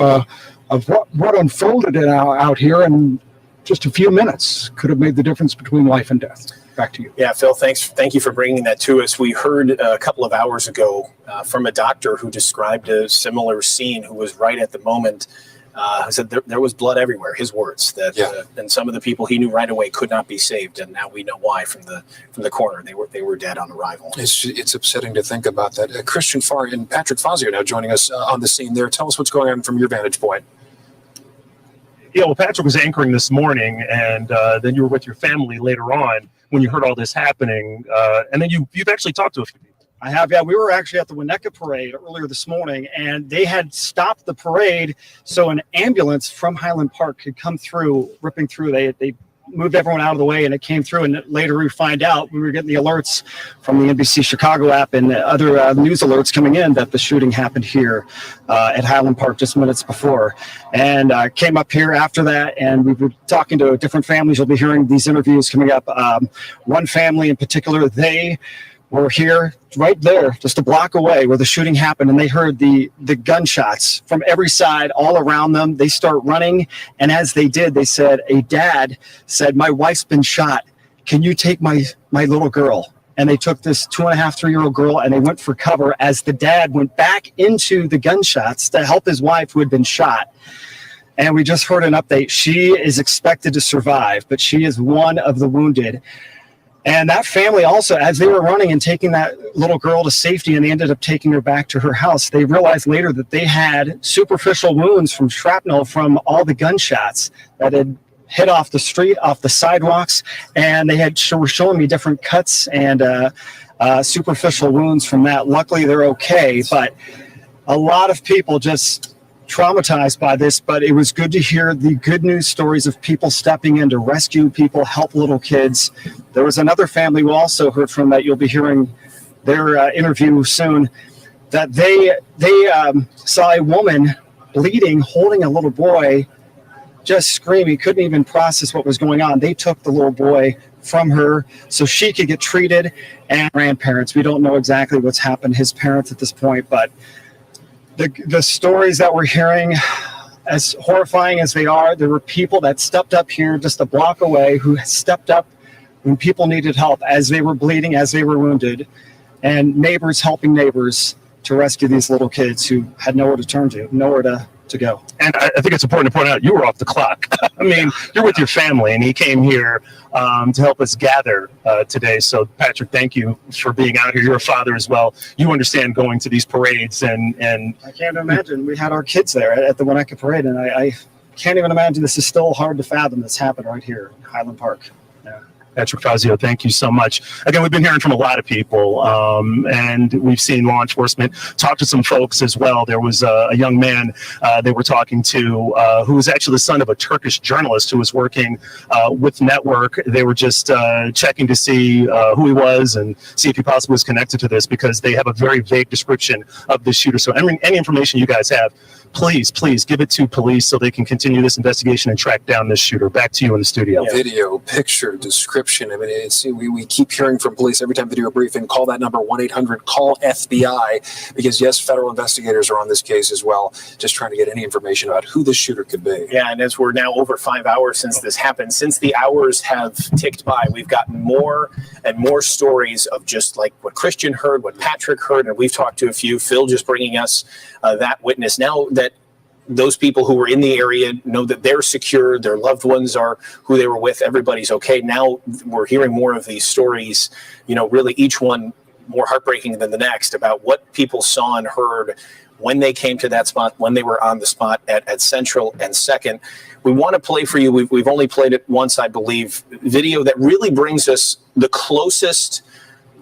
what unfolded out here in just a few minutes could have made the difference between life and death. Back to you. Yeah, Phil, thank you for bringing that to us. We heard a couple of hours ago from a doctor who described a similar scene, who was right at the moment. Who said there was blood everywhere. His words that, and some of the people he knew right away could not be saved, and now we know why from the coroner. They were dead on arrival. It's upsetting to think about that. Christian Farr and Patrick Fazio now joining us on the scene there. Tell us what's going on from your vantage point. Yeah, well, Patrick was anchoring this morning, and then you were with your family later on when you heard all this happening, and then you've actually talked to a few people. I have, yeah. We were actually at the Winnetka parade earlier this morning, and they had stopped the parade so an ambulance from Highland Park could come through, ripping through. They moved everyone out of the way, and it came through. And later we find out, we were getting the alerts from the NBC Chicago app and other news alerts coming in that the shooting happened here at Highland Park just minutes before. And came up here after that, and we were talking to different families. You'll be hearing these interviews coming up. One family in particular, they were here right there, just a block away where the shooting happened, and they heard the gunshots from every side all around them. They start running, and as they did, they said, a dad said, "My wife's been shot. Can you take my little girl?" And they took this 2.5, 3-year-old girl, and they went for cover as the dad went back into the gunshots to help his wife who had been shot. And we just heard an update. She is expected to survive, but she is one of the wounded. And that family also, as they were running and taking that little girl to safety, and they ended up taking her back to her house, they realized later that they had superficial wounds from shrapnel from all the gunshots that had hit off the street, off the sidewalks, and they were showing me different cuts and superficial wounds from that. Luckily, they're okay, but a lot of people just traumatized by this, but it was good to hear the good news stories of people stepping in to rescue people, help little kids. There was another family we also heard from that you'll be hearing their interview soon, that they saw a woman bleeding, holding a little boy, just screaming, couldn't even process what was going on. They took the little boy from her so she could get treated, and grandparents. We don't know exactly what's happened to his parents at this point, but the stories that we're hearing, as horrifying as they are, there were people that stepped up here just a block away who stepped up when people needed help as they were bleeding, as they were wounded, and neighbors helping neighbors to rescue these little kids who had nowhere to turn to, nowhere to go. And I think it's important to point out you were off the clock. I mean, you're with your family, and he came here to help us gather today. So, Patrick, thank you for being out here. You're a father as well. You understand going to these parades, and I can't imagine. We had our kids there at the Winnetka Parade, and I can't even imagine. This is still hard to fathom. This happened right here in Highland Park. Yeah. Patrick Fazio, thank you so much. Again, we've been hearing from a lot of people, and we've seen law enforcement talk to some folks as well. There was a young man they were talking to who was actually the son of a Turkish journalist who was working with Network. They were just checking to see who he was and see if he possibly was connected to this, because they have a very vague description of this shooter. So any information you guys have, please give it to police so they can continue this investigation and track down this shooter. Back to you in the studio. Video, picture, description. I mean, we keep hearing from police every time video briefing. Call that number, 1-800-CALL FBI, because yes, federal investigators are on this case as well, just trying to get any information about who this shooter could be. Yeah, and as we're now over 5 hours since this happened, since the hours have ticked by, we've gotten more and more stories of just like what Christian heard, what Patrick heard, and we've talked to a few. Phil just bringing us that witness. Now that those people who were in the area know that they're secure, their loved ones are who they were with, everybody's okay. Now we're hearing more of these stories, really each one more heartbreaking than the next, about what people saw and heard when they came to that spot, when they were on the spot at Central and 2nd. We want to play for you, we've only played it once, I believe, video that really brings us the closest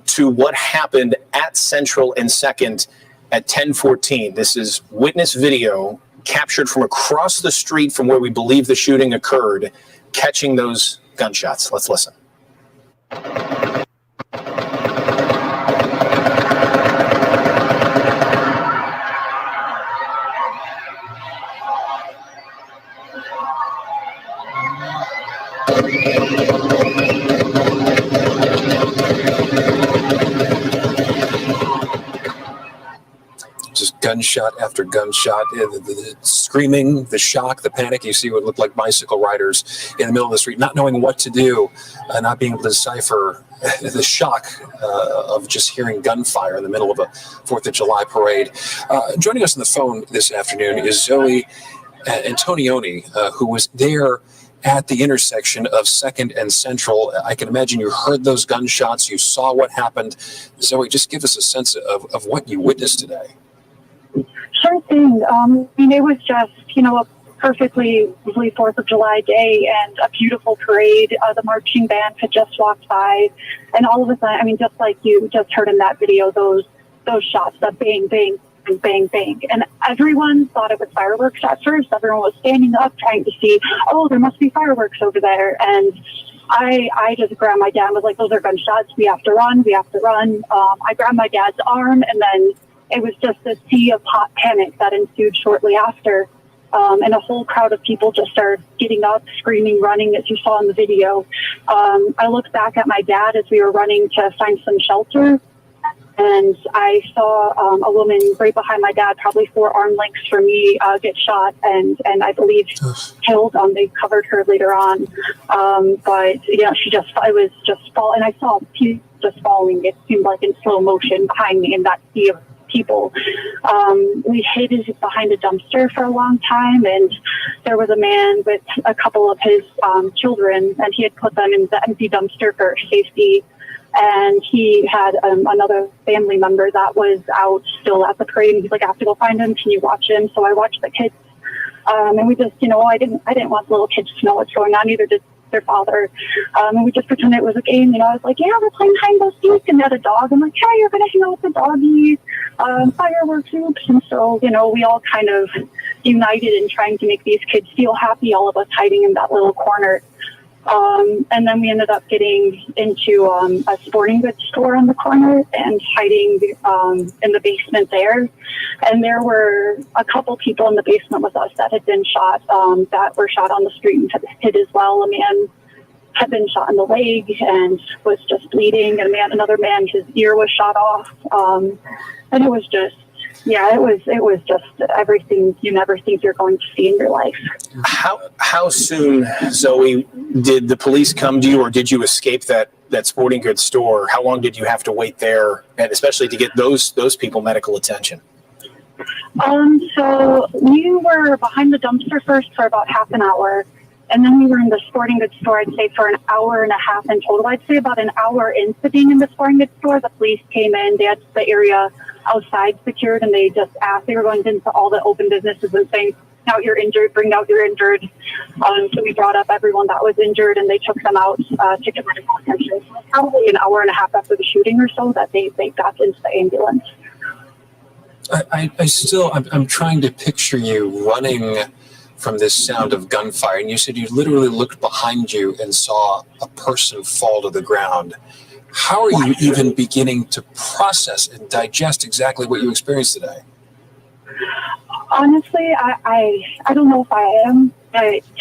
to what happened at Central and 2nd at 10:14. This is witness video captured from across the street from where we believe the shooting occurred, catching those gunshots. Let's listen. Just gunshot after gunshot, the screaming, the shock, the panic. You see what looked like bicycle riders in the middle of the street, not knowing what to do, not being able to decipher the shock of just hearing gunfire in the middle of a 4th of July parade. Joining us on the phone this afternoon is Zoe Antonioni, who was there at the intersection of 2nd and Central. I can imagine you heard those gunshots, you saw what happened. Zoe, just give us a sense of what you witnessed today. Sure thing. It was just, a perfectly lovely 4th of July day and a beautiful parade. The marching band had just walked by, and all of a sudden, just like you just heard in that video, those shots, the bang, bang, bang, bang. And everyone thought it was fireworks at first. Everyone was standing up trying to see, oh, there must be fireworks over there. And I just grabbed my dad and was like, those are gunshots. We have to run. I grabbed my dad's arm, and then it was just a sea of hot panic that ensued shortly after. And a whole crowd of people just started getting up, screaming, running, as you saw in the video. I looked back at my dad as we were running to find some shelter, and I saw a woman right behind my dad, probably 4 arm lengths from me, get shot and I believe killed. They covered her later on. But it was just fall, and I saw people just falling. It seemed like in slow motion behind me in that sea of people. We hid behind a dumpster for a long time, and there was a man with a couple of his children, and he had put them in the empty dumpster for safety. And he had another family member that was out still at the parade. And he's like, I have to go find him. Can you watch him? So I watched the kids. And we just, I didn't want the little kids to know what's going on, either did their father. And we just pretended it was a game. I was like, yeah, we're playing hide and go seek. And they had a dog. I'm like, hey, you're going to hang out with the doggies, fireworks, oops. And so, we all kind of united in trying to make these kids feel happy, all of us hiding in that little corner. And then we ended up getting into a sporting goods store on the corner and hiding in the basement there. And there were a couple people in the basement with us that had been shot, that were shot on the street and had hit as well. A man had been shot in the leg and was just bleeding. And another man, his ear was shot off. And it was just Yeah, it was just everything you never think you're going to see in your life. How soon, Zoe, did the police come to you, or did you escape that sporting goods store? How long did you have to wait there, and especially to get those people medical attention? So we were behind the dumpster first for about half an hour, and then we were in the sporting goods store, I'd say, for an hour and a half in total. I'd say about an hour into being in the sporting goods store, the police came in. They had the area outside secured, and they just asked. They were going into all the open businesses and saying, "Out you're injured, bring out your injured." So we brought up everyone that was injured, and they took them out to get medical attention. So it was probably an hour and a half after the shooting or so that they got into the ambulance. I'm trying to picture you running from this sound of gunfire, and you said you literally looked behind you and saw a person fall to the ground. How are you even beginning to process and digest exactly what you experienced today? Honestly, I don't know if I am.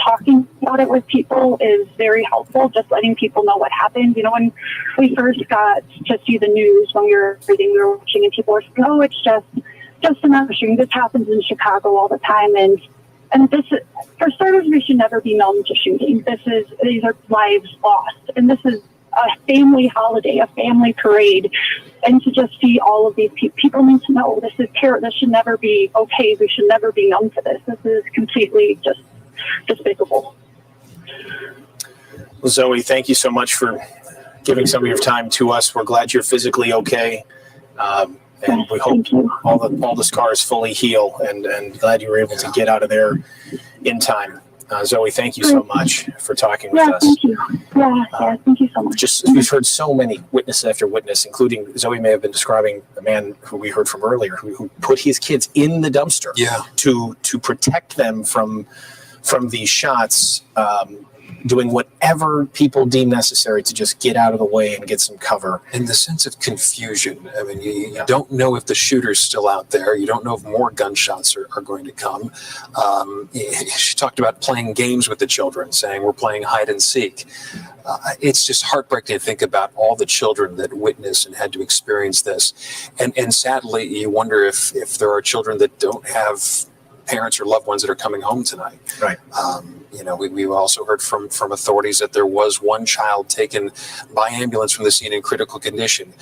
Talking about it with people is very helpful, just letting people know what happened. You know, when we first got to see the news, when we were watching, and people were saying, "Oh, it's just another shooting. This happens in Chicago all the time." And this, for starters, we should never be numb to shooting. These are lives lost, and this is a family holiday, a family parade, and to just see all of these people need to know this is terrible. This should never be okay. We should never be numb to this. This is completely just despicable. Well, Zoe, thank you so much for giving some of your time to us. We're glad you're physically okay. And we hope all the scars fully heal, and glad you were able to get out of there in time. Zoe, thank you so much for talking with us. Thank you. Yeah, thank you so much. We've heard so many witness after witness, including Zoe may have been describing the man who we heard from earlier, who put his kids in the dumpster to protect them from these shots, doing whatever people deem necessary to just get out of the way and get some cover. And the sense of confusion. I mean, you don't know if the shooter's still out there. You don't know if more gunshots are going to come. She talked about playing games with the children, saying we're playing hide and seek. It's just heartbreaking to think about all the children that witnessed and had to experience this. And sadly, you wonder if there are children that don't have parents or loved ones that are coming home tonight. Right. We also heard from authorities that there was one child taken by ambulance from the scene in critical condition.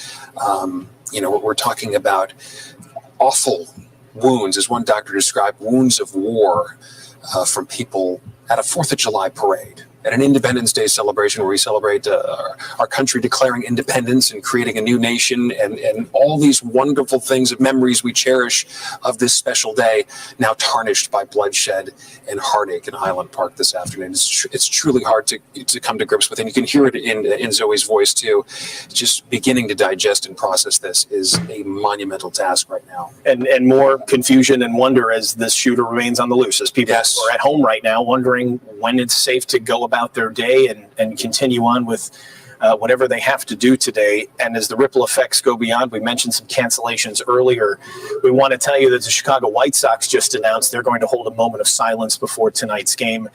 We're talking about awful wounds, as one doctor described, wounds of war from people at a 4th of July parade, at an Independence Day celebration where we celebrate our country declaring independence and creating a new nation, and all these wonderful things, memories we cherish of this special day, now tarnished by bloodshed and heartache in Highland Park this afternoon. It's truly hard to come to grips with, and you can hear it in Zoe's voice too. Just beginning to digest and process this is a monumental task right now. And more confusion and wonder as this shooter remains on the loose, as people are at home right now wondering when it's safe to go about their day and continue on with whatever they have to do today. And as the ripple effects go beyond, we mentioned some cancellations earlier. We want to tell you that the Chicago White Sox just announced they're going to hold a moment of silence before tonight's game.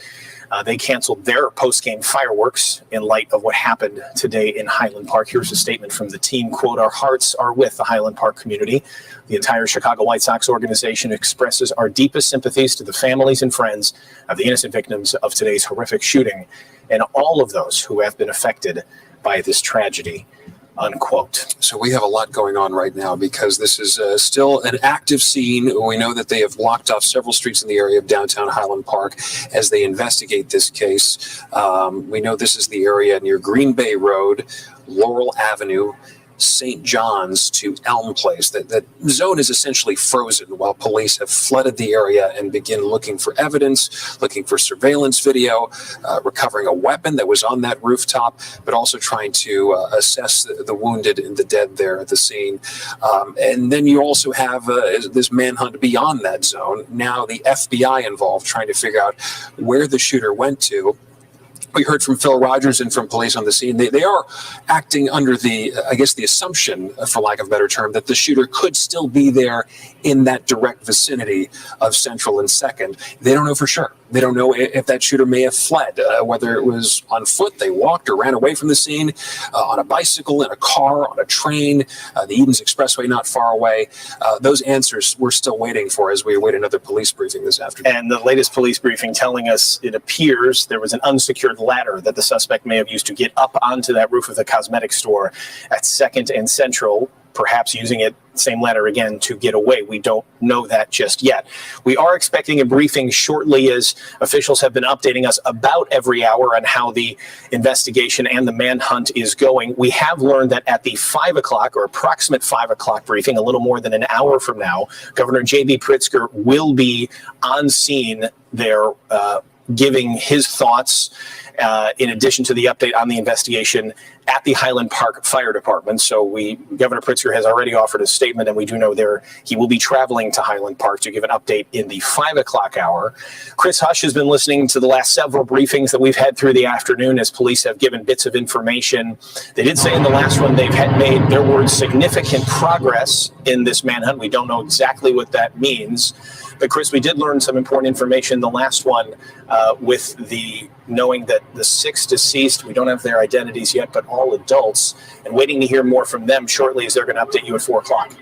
They canceled their post-game fireworks in light of what happened today in Highland Park. Here's a statement from the team, quote, "Our hearts are with the Highland Park community. The entire Chicago White Sox organization expresses our deepest sympathies to the families and friends of the innocent victims of today's horrific shooting and all of those who have been affected by this tragedy," unquote. So we have a lot going on right now because this is still an active scene. We know that they have blocked off several streets in the area of downtown Highland Park as they investigate this case. We know this is the area near Green Bay Road, Laurel Avenue, St. John's to Elm Place. That zone is essentially frozen while police have flooded the area and begin looking for evidence, looking for surveillance video, recovering a weapon that was on that rooftop, but also trying to assess the wounded and the dead there at the scene. And then you also have this manhunt beyond that zone. Now the FBI involved trying to figure out where the shooter went to. We heard from Phil Rogers and from police on the scene. They are acting under the assumption, for lack of a better term, that the shooter could still be there in that direct vicinity of Central and 2nd. They don't know for sure. They don't know if that shooter may have fled, whether it was on foot, they walked or ran away from the scene, on a bicycle, in a car, on a train, the Edens Expressway not far away. Those answers we're still waiting for as we await another police briefing this afternoon. And the latest police briefing telling us it appears there was an unsecured ladder that the suspect may have used to get up onto that roof of the cosmetic store at 2nd and Central, perhaps using it, same ladder again, to get away. We don't know that just yet. We are expecting a briefing shortly, as officials have been updating us about every hour on how the investigation and the manhunt is going. We have learned that at the 5 o'clock or approximate 5 o'clock briefing, a little more than an hour from now, Governor J.B. Pritzker will be on scene there giving his thoughts in addition to the update on the investigation at the Highland Park Fire Department. So Governor Pritzker has already offered a statement, and we do know he will be traveling to Highland Park to give an update in the 5 o'clock hour. Chris Hush has been listening to the last several briefings that we've had through the afternoon as police have given bits of information. They did say in the last one they've made, their words, significant progress in this manhunt. We don't know exactly what that means. But Chris, we did learn some important information the last one with the knowing that the 6 deceased, we don't have their identities yet, but all adults, and waiting to hear more from them shortly as they're going to update you at 4 o'clock.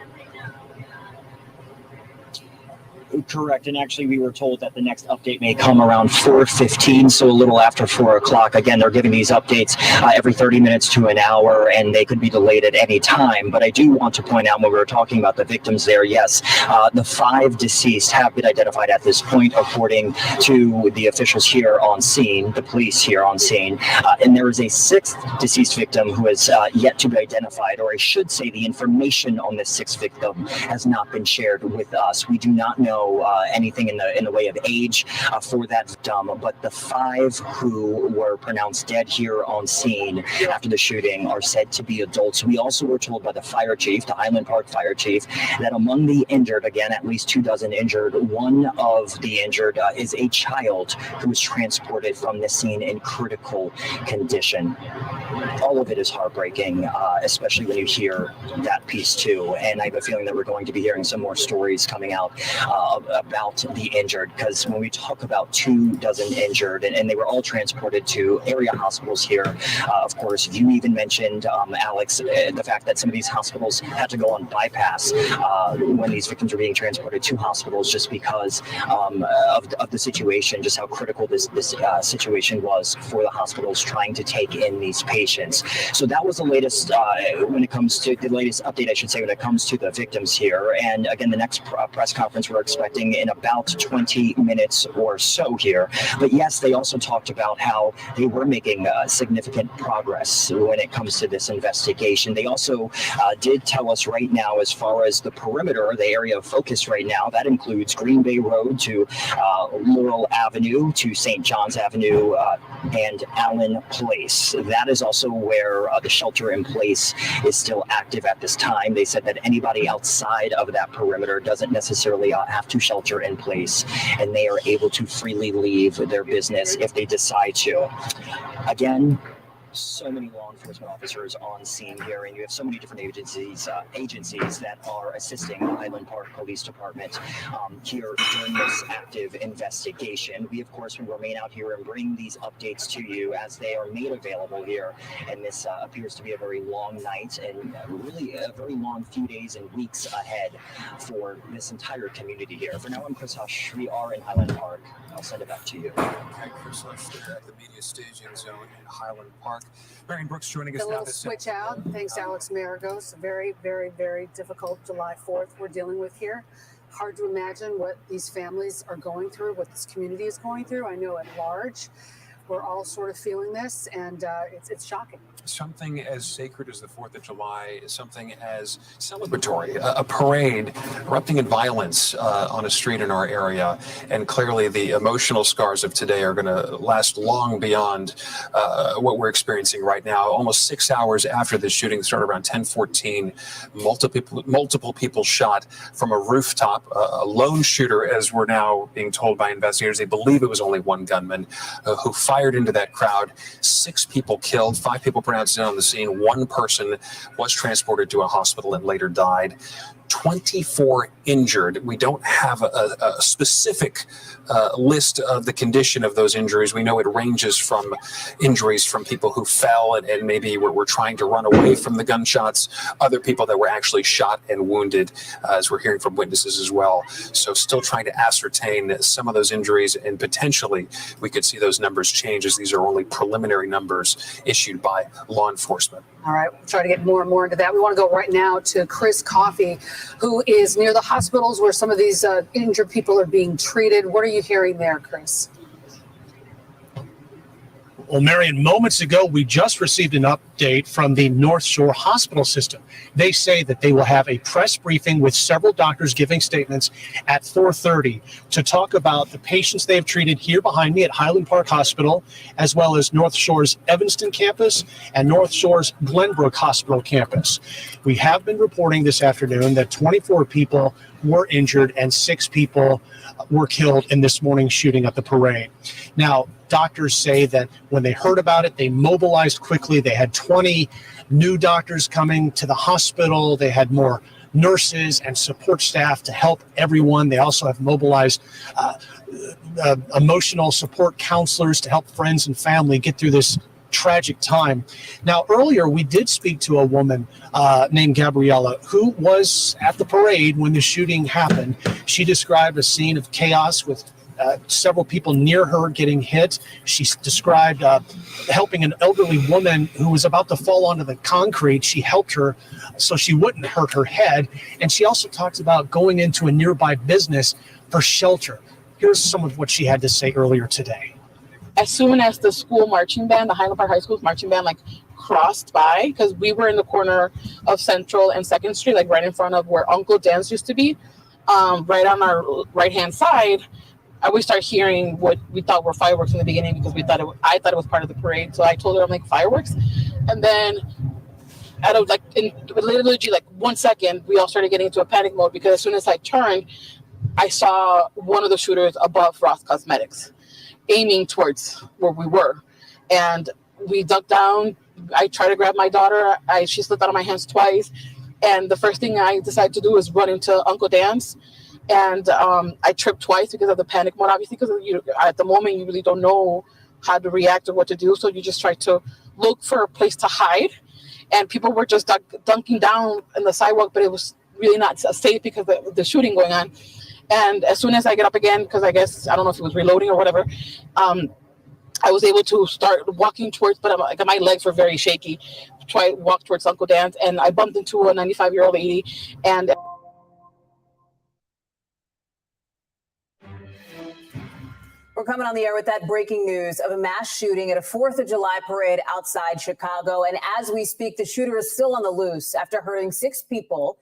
Correct, and actually we were told that the next update may come around 4:15, so a little after 4 o'clock. Again, they're giving these updates every 30 minutes to an hour, and they could be delayed at any time. But I do want to point out, when we were talking about the victims there, yes, the 5 deceased have been identified at this point, according to the officials here on scene, the police here on scene. And there is a 6th deceased victim who is yet to be identified, or I should say the information on this 6th victim has not been shared with us. We do not know anything in the way of age for that victim, but the 5 who were pronounced dead here on scene after the shooting are said to be adults. We also were told by the fire chief, the Highland Park fire chief, that among the injured, again, at least 24 injured, one of the injured is a child who was transported from the scene in critical condition. All of it is heartbreaking, especially when you hear that piece too. And I have a feeling that we're going to be hearing some more stories coming out about the injured, because when we talk about 24 injured, and they were all transported to area hospitals here, of course, you even mentioned, Alex, the fact that some of these hospitals had to go on bypass when these victims were being transported to hospitals, just because of the situation, just how critical this situation was for the hospitals trying to take in these patients. So that was the latest when it comes to the latest update, I should say, when it comes to the victims here. And again, the next press conference we're expecting in about 20 minutes or so here. But yes, they also talked about how they were making significant progress when it comes to this investigation. They also did tell us right now, as far as the perimeter, the area of focus right now, that includes Green Bay Road to Laurel Avenue to St. John's Avenue and Allen Place. That is also where the shelter in place is still active at this time. They said that anybody outside of that perimeter doesn't necessarily have to shelter in place, and they are able to freely leave their business if they decide to. Again, so many law enforcement officers on scene here, and you have so many different agencies that are assisting the Highland Park Police Department here during this active investigation. We, of course, will remain out here and bring these updates to you as they are made available here. And this appears to be a very long night, and really a very long few days and weeks ahead for this entire community here. For now, I'm Chris Hush. We are in Highland Park. I'll send it back to you. Okay, Chris Hush, the media staging zone in Highland Park. Marion Brooks joining us now. A little switch out. Thanks, Alex Maragos. A very, very, very difficult July 4th we're dealing with here. Hard to imagine what these families are going through, what this community is going through. I know at large, we're all sort of feeling this, and it's shocking. Something as sacred as the 4th of July is something as celebratory, a parade erupting in violence on a street in our area. And clearly the emotional scars of today are going to last long beyond what we're experiencing right now. Almost 6 hours after the shooting started around 10:14, multiple people shot from a rooftop. A lone shooter, as we're now being told by investigators, they believe it was only one gunman who fired into that crowd. 6 people killed, 5 people pronounced dead on the scene. 1 person was transported to a hospital and later died. 24 injured. We don't have a specific list of the condition of those injuries. We know it ranges from injuries from people who fell and maybe were trying to run away from the gunshots, other people that were actually shot and wounded, as we're hearing from witnesses as well. So still trying to ascertain some of those injuries, and potentially we could see those numbers change, as these are only preliminary numbers issued by law enforcement. All right, we'll try to get more and more into that. We want to go right now to Chris Coffey, who is near the hospitals where some of these injured people are being treated. What are you hearing there, Chris? Well, Marion, moments ago, we just received an update from the North Shore Hospital System. They say that they will have a press briefing with several doctors giving statements at 4:30 to talk about the patients they have treated here behind me at Highland Park Hospital, as well as North Shore's Evanston campus and North Shore's Glenbrook Hospital campus. We have been reporting this afternoon that 24 people were injured and 6 people were killed in this morning's shooting at the parade. Now, doctors say that when they heard about it, they mobilized quickly. They had 20 new doctors coming to the hospital. They had more nurses and support staff to help everyone. They also have mobilized emotional support counselors to help friends and family get through this tragic time. Now, earlier we did speak to a woman named Gabriella, who was at the parade when the shooting happened. She described a scene of chaos with several people near her getting hit. She described helping an elderly woman who was about to fall onto the concrete. She helped her so she wouldn't hurt her head. And she also talked about going into a nearby business for shelter. Here's some of what she had to say earlier today. As soon as the school marching band, the Highland Park High School's marching band, crossed by, because we were in the corner of Central and 2nd Street, right in front of where Uncle Dan's used to be, right on our right-hand side, we started hearing what we thought were fireworks in the beginning, because I thought it was part of the parade. So I told her, I'm like, fireworks? And then out of in literally 1 second, we all started getting into a panic mode, because as soon as I turned, I saw one of the shooters above Ross Cosmetics, aiming towards where we were. And we ducked down. I tried to grab my daughter. She slipped out of my hands twice. And the first thing I decided to do was run into Uncle Dan's. And I tripped twice because of the panic mode, obviously, because at the moment you really don't know how to react or what to do. So you just try to look for a place to hide. And people were just dunking down in the sidewalk, but it was really not safe because of the shooting going on. And as soon as I get up again, because I don't know if it was reloading or whatever, I was able to start walking towards, but my legs were very shaky. Try to walk towards Uncle Dan's, and I bumped into a 95-year-old lady. And we're coming on the air with that breaking news of a mass shooting at a 4th of July parade outside Chicago. And as we speak, the shooter is still on the loose after killing 6 people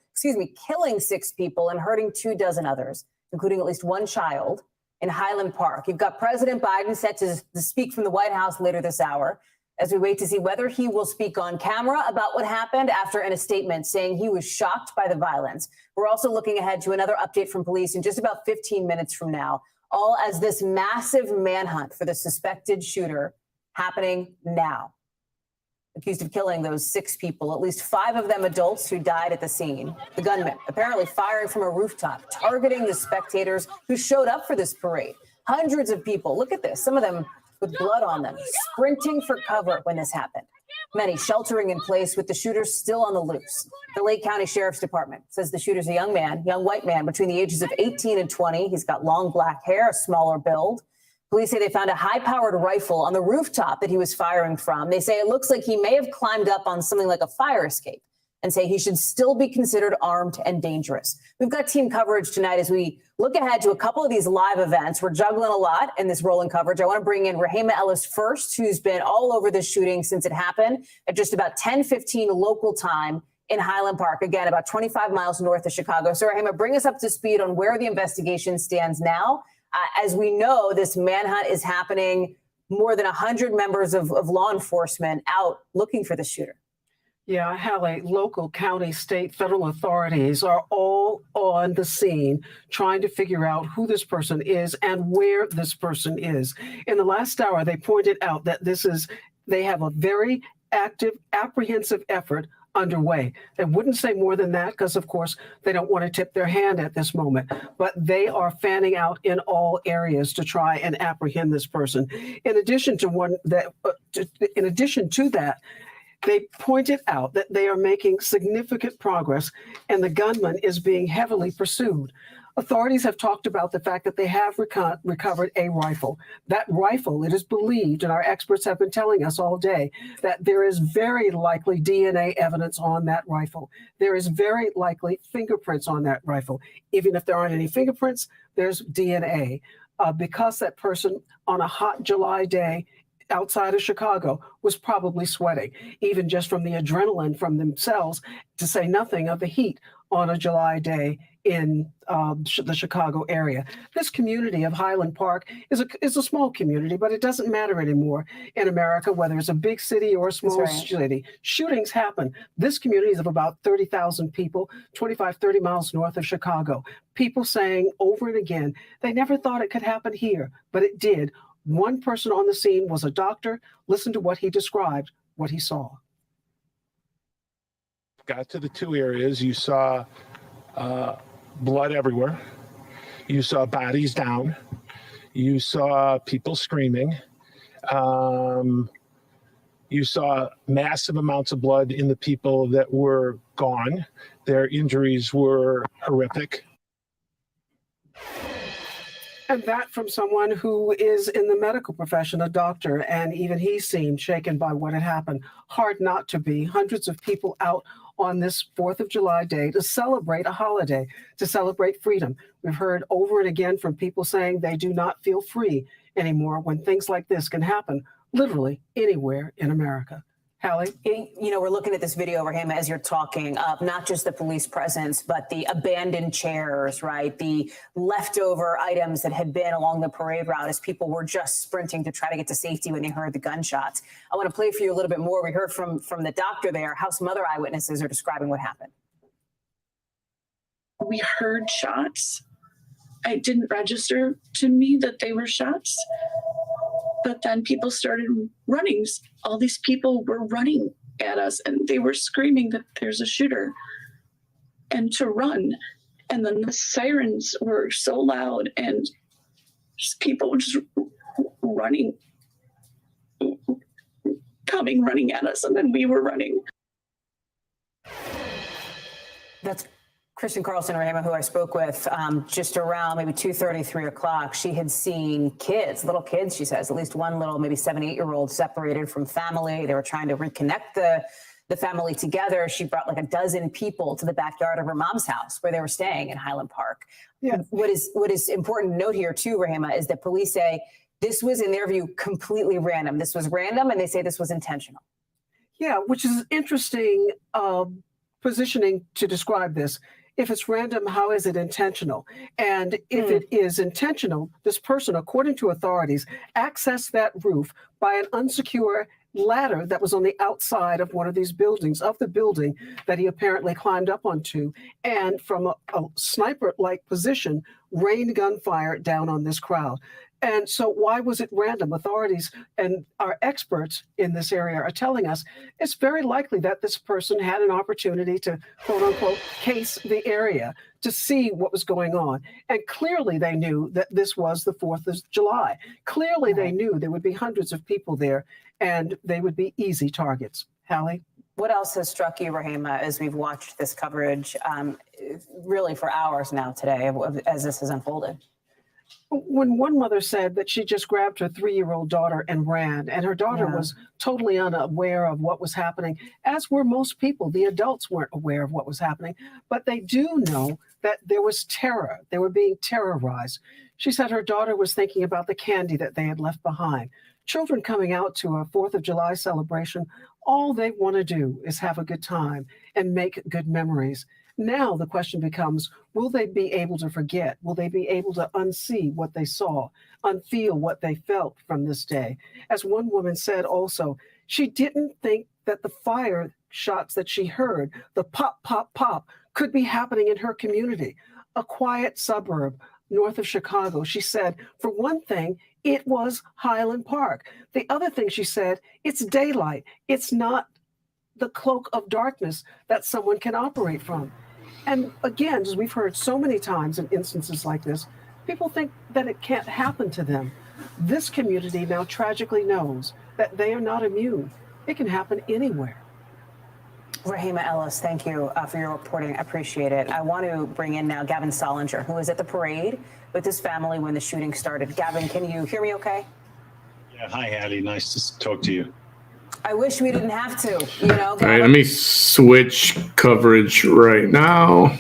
and hurting 24 others, including at least 1 child, in Highland Park. You've got President Biden set to speak from the White House later this hour, as we wait to see whether he will speak on camera about what happened after in a statement saying he was shocked by the violence. We're also looking ahead to another update from police in just about 15 minutes from now, all as this massive manhunt for the suspected shooter happening now. Accused of killing those 6 people, at least 5 of them adults who died at the scene. The gunman apparently firing from a rooftop, targeting the spectators who showed up for this parade. Hundreds of people, look at this, some of them with blood on them, sprinting for cover when this happened. Many sheltering in place with the shooters still on the loose. The Lake County Sheriff's Department says the shooter's a young white man between the ages of 18 and 20. He's got long black hair, a smaller build. Police say they found a high-powered rifle on the rooftop that he was firing from. They say it looks like he may have climbed up on something like a fire escape, and say he should still be considered armed and dangerous. We've got team coverage tonight as we look ahead to a couple of these live events. We're juggling a lot in this rolling coverage. I want to bring in Rahema Ellis first, who's been all over this shooting since it happened at just about 10:15 local time in Highland Park, again, about 25 miles north of Chicago. So Rahema, bring us up to speed on where the investigation stands now. As we know, this manhunt is happening. More than 100 members of law enforcement out looking for the shooter. Yeah, Hallie, local, county, state, federal authorities are all on the scene trying to figure out who this person is and where this person is. In the last hour, they pointed out that they have a very active, apprehensive effort underway. They wouldn't say more than that because, of course, they don't want to tip their hand at this moment. But they are fanning out in all areas to try and apprehend this person. In addition to that, they pointed out that they are making significant progress and the gunman is being heavily pursued. Authorities have talked about the fact that they have recovered a rifle. That rifle, it is believed, and our experts have been telling us all day, that there is very likely DNA evidence on that rifle. There is very likely fingerprints on that rifle. Even if there aren't any fingerprints, there's DNA. Because that person on a hot July day outside of Chicago was probably sweating, even just from the adrenaline from themselves, to say nothing of the heat on a July day in the Chicago area. This community of Highland Park is a small community, but it doesn't matter anymore in America, whether it's a big city or a small city. Shootings happen. This community is of about 30,000 people, 25, 30 miles north of Chicago. People saying over and again, they never thought it could happen here, but it did. One person on the scene was a doctor. Listen to what he described, what he saw. Got to the two areas, you saw blood everywhere. You saw bodies down. You saw people screaming. You saw massive amounts of blood in the people that were gone. Their injuries were horrific. And that from someone who is in the medical profession, a doctor, and even he seemed shaken by what had happened. Hard not to be. Hundreds of people out on this 4th of July day to celebrate a holiday, to celebrate freedom. We've heard over and again from people saying they do not feel free anymore when things like this can happen literally anywhere in America. Hallie? You know, we're looking at this video, Rahima, as you're talking, not just the police presence, but the abandoned chairs, right? The leftover items that had been along the parade route as people were just sprinting to try to get to safety when they heard the gunshots. I want to play for you a little bit more. We heard from the doctor there how some other eyewitnesses are describing what happened. We heard shots. It didn't register to me that they were shots. But then people started running. All these people were running at us and they were screaming that there's a shooter and to run. And then the sirens were so loud and just people were just running at us. And then we were running. That's Kristen Carlson, Rahima, who I spoke with just around maybe 2:30, 3 o'clock. She had seen kids, little kids, she says, at least one little, maybe 7, 8-year-old separated from family. They were trying to reconnect the family together. She brought like a dozen people to the backyard of her mom's house where they were staying in Highland Park. Yeah. What is important to note here too, Rahima, is that police say this was, in their view, completely random. This was random, and they say this was intentional. Yeah, which is interesting positioning to describe this. If it's random, how is it intentional? And if it is intentional, this person, according to authorities, accessed that roof by an unsecure ladder that was on the outside of one of these buildings, of the building that he apparently climbed up onto, and from a sniper-like position, rained gunfire down on this crowd. And so why was it random? Authorities and our experts in this area are telling us it's very likely that this person had an opportunity to, quote unquote, case the area to see what was going on. And clearly they knew that this was the 4th of July. Clearly they knew there would be hundreds of people there and they would be easy targets. Hallie? What else has struck you, Rahima, as we've watched this coverage really for hours now today as this has unfolded? When one mother said that she just grabbed her 3-year-old daughter and ran, and her daughter was totally unaware of what was happening, as were most people. The adults weren't aware of what was happening, but they do know that there was terror. They were being terrorized. She said her daughter was thinking about the candy that they had left behind. Children coming out to a 4th of July celebration, all they want to do is have a good time and make good memories. Now the question becomes, will they be able to forget? Will they be able to unsee what they saw, unfeel what they felt from this day? As one woman said also, she didn't think that the fire shots that she heard, the pop, pop, pop, could be happening in her community, a quiet suburb north of Chicago. She said, for one thing, it was Highland Park. The other thing she said, it's daylight. It's not the cloak of darkness that someone can operate from. And again, as we've heard so many times in instances like this, people think that it can't happen to them. This community now tragically knows that they are not immune. It can happen anywhere. Rahima Ellis, thank you for your reporting. I appreciate it. I want to bring in now Gavin Solinger, who was at the parade with his family when the shooting started. Gavin, can you hear me okay? Yeah, hi, Hattie. Nice to talk to you. I wish we didn't have to, you know. All right, let me switch coverage right now.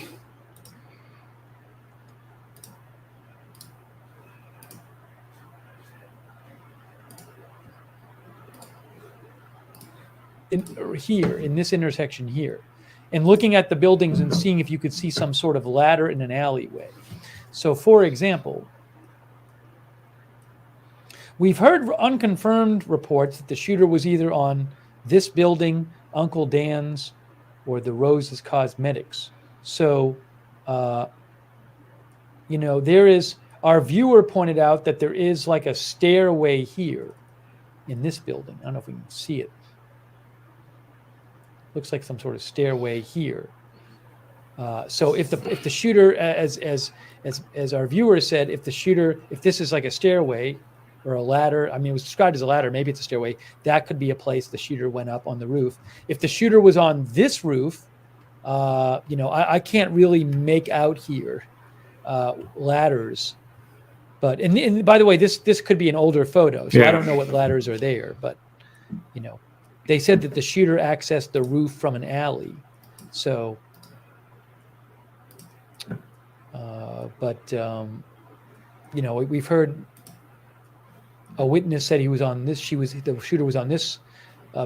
Here in this intersection here, and looking at the buildings and seeing if you could see some sort of ladder in an alleyway. So, for example, we've heard unconfirmed reports that the shooter was either on this building, Uncle Dan's, or the Rose's Cosmetics. So, you know, there is, our viewer pointed out that there is like a stairway here in this building. I don't know if we can see it. Looks like some sort of stairway here. So if the shooter, as our viewer said, if this is like a stairway or a ladder, I mean, it was described as a ladder, maybe it's a stairway, that could be a place the shooter went up on the roof. If the shooter was on this roof, you know, I can't really make out here ladders. But, and by the way, this could be an older photo, so I don't know what ladders are there, but, you know. They said that the shooter accessed the roof from an alley. So, you know, we've heard a witness said he was on this, the shooter was on this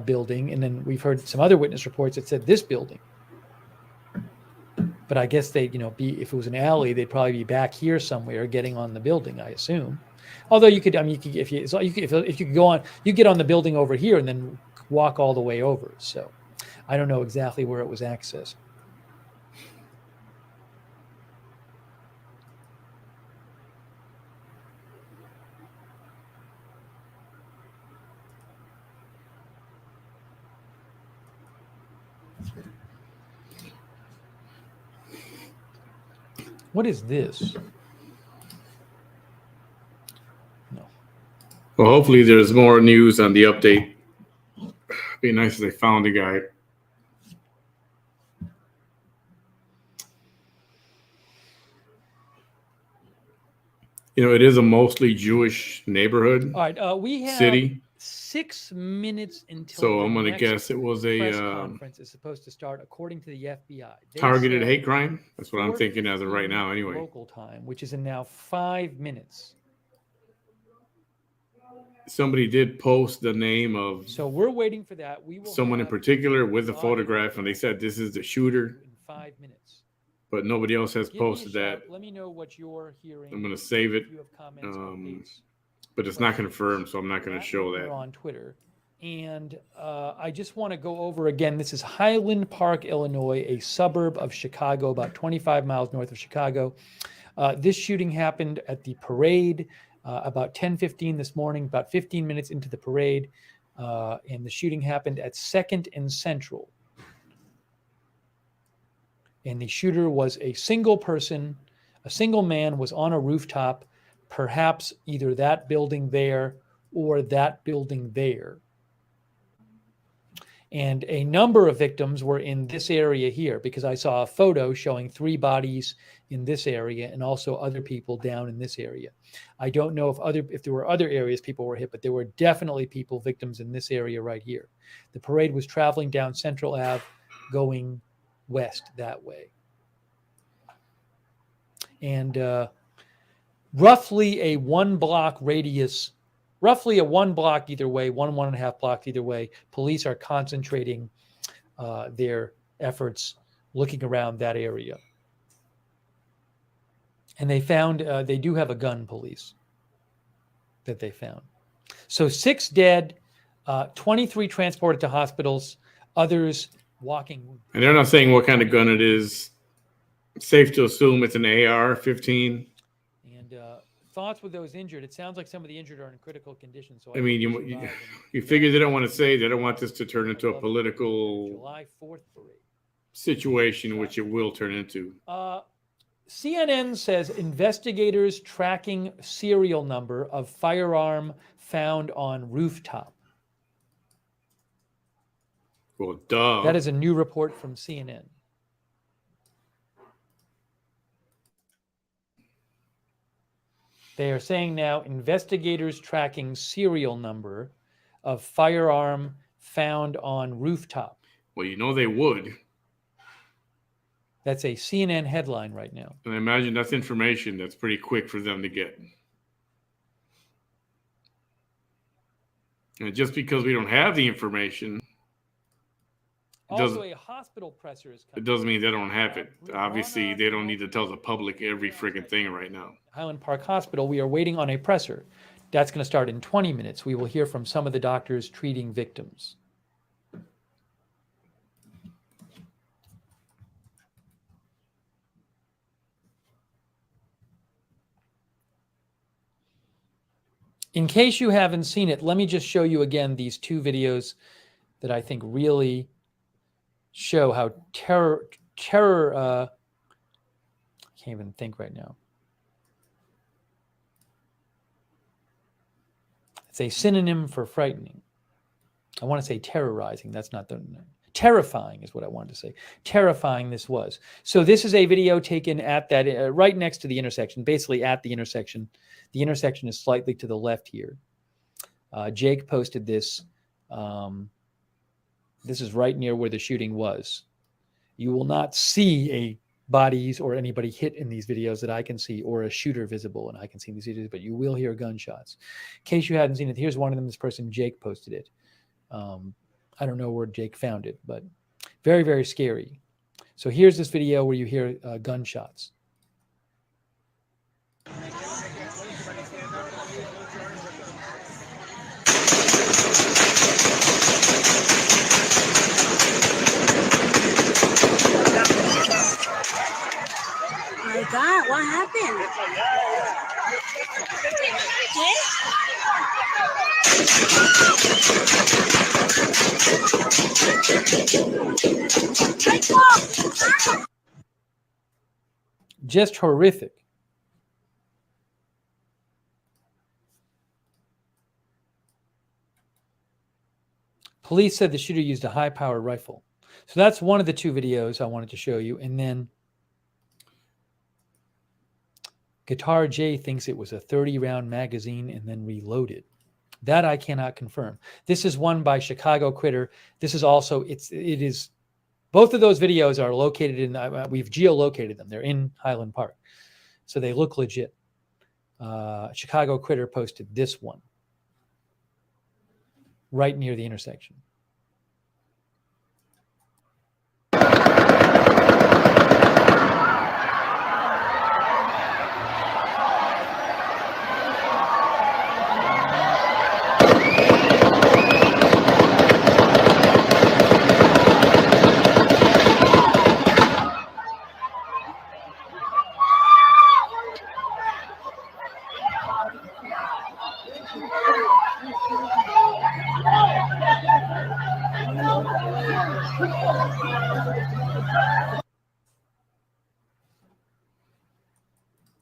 building. And then we've heard some other witness reports that said this building. But I guess they, you know, if it was an alley, they'd probably be back here somewhere getting on the building, I assume. Although you could, I mean, if you could go on, you get on the building over here and then walk all the way over. So I don't know exactly where it was accessed. What is this? Well, hopefully there's more news on the update. Be nice if they found the guy. You know, it is a mostly Jewish neighborhood. All right, we have city. 6 minutes until. So I'm going to guess it was a press conference is supposed to start, according to the FBI. Targeted hate crime. That's what I'm thinking as of right now. Anyway, local time, which is in now 5 minutes. Somebody did post the name of. So we're waiting for that. We will. Someone in particular with a photograph, and they said this is the shooter. In 5 minutes. But nobody else has posted that. Let me know what you're hearing. I'm going to save it. You have comments, but it's not confirmed, so I'm not going to show that. On Twitter. And I just want to go over again. This is Highland Park, Illinois, a suburb of Chicago, about 25 miles north of Chicago. This shooting happened at the parade about 10:15 this morning, about 15 minutes into the parade. And the shooting happened at 2nd and Central. And the shooter was a single person, a single man was on a rooftop, perhaps either that building there or that building there. And a number of victims were in this area here, because I saw a photo showing 3 bodies in this area and also other people down in this area. I don't know if there were other areas people were hit, but there were definitely victims in this area right here. The parade was traveling down Central Ave, going west that way. And roughly a 1 block radius, roughly a 1 block either way, 1.5 blocks either way, police are concentrating their efforts looking around that area. And they found, they do have a gun, police, that they found. So 6 dead, 23 transported to hospitals, others walking. And they're not saying what kind of gun it is. It's safe to assume it's an AR-15. And thoughts with those injured? It sounds like some of the injured are in critical condition. So I mean, you figure they don't want to say, they don't want this to turn into a political July 4th parade situation, which it will turn into. CNN says investigators tracking serial number of firearm found on rooftop. Well, duh. That is a new report from CNN. They are saying now investigators tracking serial number of firearm found on rooftop. Well, you know they would. That's a CNN headline right now. And I imagine that's information that's pretty quick for them to get. And just because we don't have the information, Also, a hospital presser is coming. it doesn't mean they don't have it. Obviously, they don't need to tell the public every freaking thing right now. Highland Park Hospital, we are waiting on a presser. That's going to start in 20 minutes. We will hear from some of the doctors treating victims. In case you haven't seen it, let me just show you again these two videos that I think really show how terror I can't even think right now. It's a synonym for frightening. I want to say terrorizing. That's not the terrifying is what I wanted to say. Terrifying this was. So this is a video taken at that right next to the intersection, basically at the intersection. The intersection is slightly to the left here. Jake posted this. This is right near where the shooting was. You will not see a bodies or anybody hit in these videos that I can see, or a shooter visible and I can see these videos, but you will hear gunshots. In case you hadn't seen it, here's one of them. This person, Jake, posted it. I don't know where Jake found it, but very, very scary. So here's this video where you hear gunshots. My God, what happened? Just horrific. Police said the shooter used a high-powered rifle. So that's one of the two videos I wanted to show you. And then Guitar J thinks it was a 30-round magazine and then reloaded. That I cannot confirm. This is one by Chicago Critter. This is also, it is, both of those videos are located in, we've geolocated them. They're in Highland Park. So they look legit. Chicago Critter posted this one right near the intersection.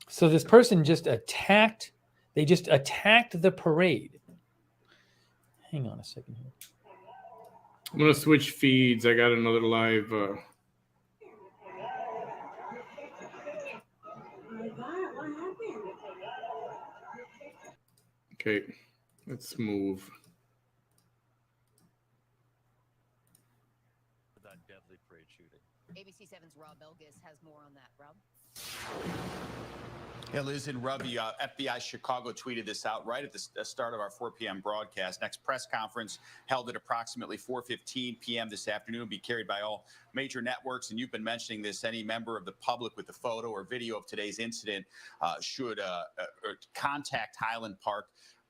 So this person just attacked, they just attacked the parade. Hang on a second here. I'm going to switch feeds. I got another live. Okay, let's move. That deadly parade shooting. ABC 7's Rob Elgis has more on that. Rob? Yeah, Liz and Robbie, FBI Chicago tweeted this out right at the start of our 4 p.m. broadcast. Next press conference held at approximately 4:15 p.m. this afternoon will be carried by all major networks. And you've been mentioning this. Any member of the public with the photo or video of today's incident should contact Highland Park.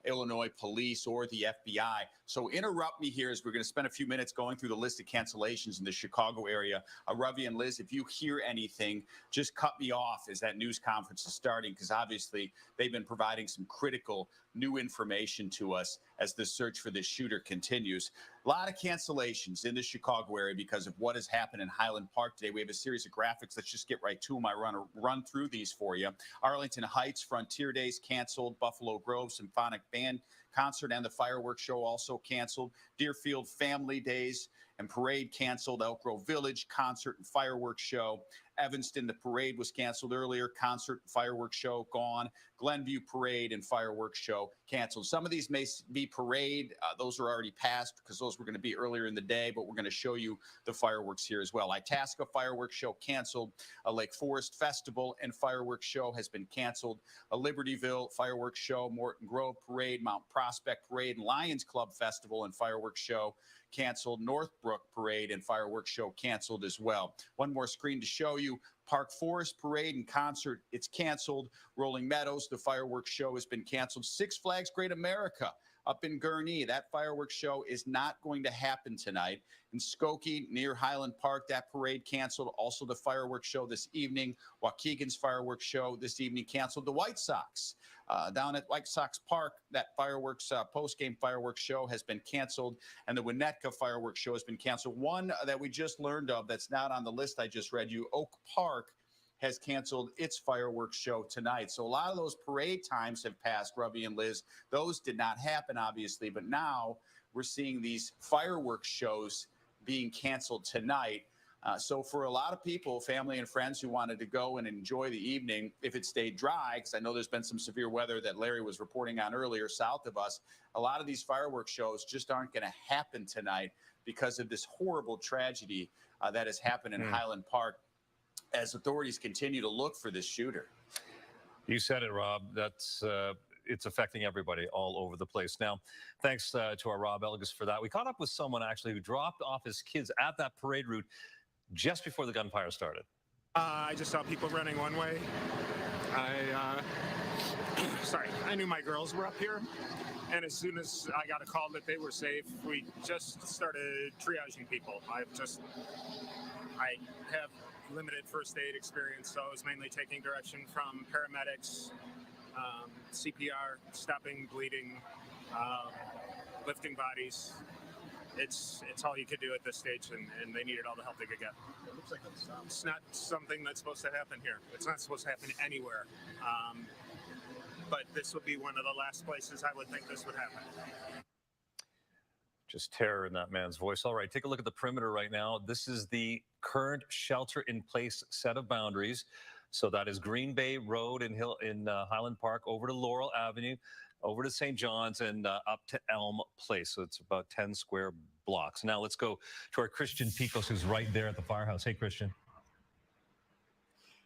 Illinois police or the FBI. So interrupt me here as we're going to spend a few minutes going through the list of cancellations in the Chicago area. Ravi and Liz, if you hear anything, just cut me off as that news conference is starting, because obviously they've been providing some critical new information to us as the search for this shooter continues. A lot of cancellations in the Chicago area because of what has happened in Highland Park today. We have a series of graphics. Let's just get right to them. I run through these for you. Arlington Heights Frontier Days canceled. Buffalo Grove Symphonic Band concert and the fireworks show also canceled. Deerfield Family Days and Parade canceled. Elk Grove Village concert and fireworks show. Evanston, the parade was canceled earlier. Concert and fireworks show gone. Glenview parade and fireworks show canceled. Some of these may be parade. Those are already passed because those were going to be earlier in the day, but we're going to show you the fireworks here as well. Itasca fireworks show canceled. A Lake Forest Festival and fireworks show has been canceled. A Libertyville fireworks show, Morton Grove parade, Mount Prospect parade, and Lions Club Festival and fireworks show canceled. Northbrook parade and fireworks show canceled as well. One more screen to show you. Park Forest parade and concert, it's canceled. Rolling Meadows, the fireworks show has been canceled. Six Flags Great America up in Gurnee, that fireworks show is not going to happen tonight. In Skokie, near Highland Park, that parade canceled. Also the fireworks show this evening. Waukegan's fireworks show this evening canceled. The White Sox down at White Sox Park, that fireworks post-game fireworks show has been canceled. And the Winnetka fireworks show has been canceled. One that we just learned of that's not on the list I just read you, Oak Park has canceled its fireworks show tonight. So a lot of those parade times have passed, Ravi and Liz. Those did not happen, obviously, but now we're seeing these fireworks shows being canceled tonight. So for a lot of people, family and friends who wanted to go and enjoy the evening, if it stayed dry, because I know there's been some severe weather that Larry was reporting on earlier south of us, a lot of these fireworks shows just aren't going to happen tonight because of this horrible tragedy that has happened in Highland Park as authorities continue to look for this shooter. You said it, Rob. That's it's affecting everybody all over the place. Now, thanks to our Rob Elgas for that. We caught up with someone actually who dropped off his kids at that parade route just before the gunfire started. I just saw people running one way. I knew my girls were up here. And as soon as I got a call that they were safe, we just started triaging people. I have limited first aid experience, so I was mainly taking direction from paramedics, CPR, stopping bleeding, lifting bodies. It's all you could do at this stage, and they needed all the help they could get. It looks like it's not something that's supposed to happen here. It's not supposed to happen anywhere. But this would be one of the last places I would think this would happen. Just terror in that man's voice. All right, take a look at the perimeter right now. This is the current shelter-in-place set of boundaries. So that is Green Bay Road in Highland Park, over to Laurel Avenue, over to St. John's, and up to Elm Place. So it's about 10 square blocks. Now let's go to our Christian Picos, who's right there at the firehouse. Hey, Christian.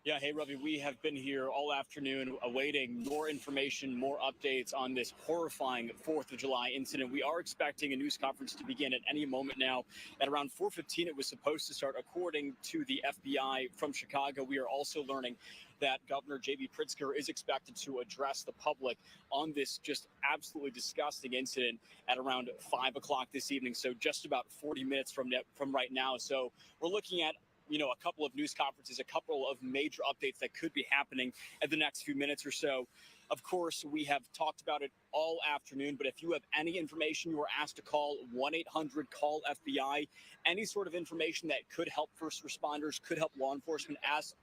Yeah, hey, Ravi, we have been here all afternoon awaiting more information, more updates on this horrifying 4th of July incident. We are expecting a news conference to begin at any moment now. At around 4:15, it was supposed to start, according to the FBI from Chicago. We are also learning that Governor J.B. Pritzker is expected to address the public on this just absolutely disgusting incident at around 5 o'clock this evening. So just about 40 minutes from right now. So we're looking at a couple of news conferences, a couple of major updates that could be happening in the next few minutes or so. Of course, we have talked about it all afternoon, but if you have any information, you are asked to call 1-800-CALL-FBI. Any sort of information that could help first responders, could help law enforcement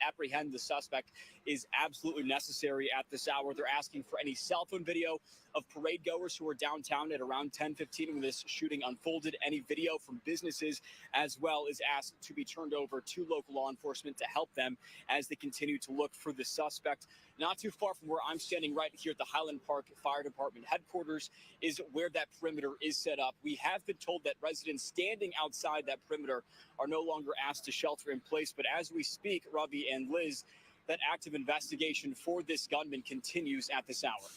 apprehend the suspect is absolutely necessary at this hour. They're asking for any cell phone video of parade goers who were downtown at around 10:15 when this shooting unfolded. Any video from businesses as well is asked to be turned over to local law enforcement to help them as they continue to look for the suspect. Not too far from where I'm standing right here at the Highland Park Fire Department headquarters is where that perimeter is set up. We have been told that residents standing outside that perimeter are no longer asked to shelter in place. But as we speak, Ravi and Liz, that active investigation for this gunman continues at this hour.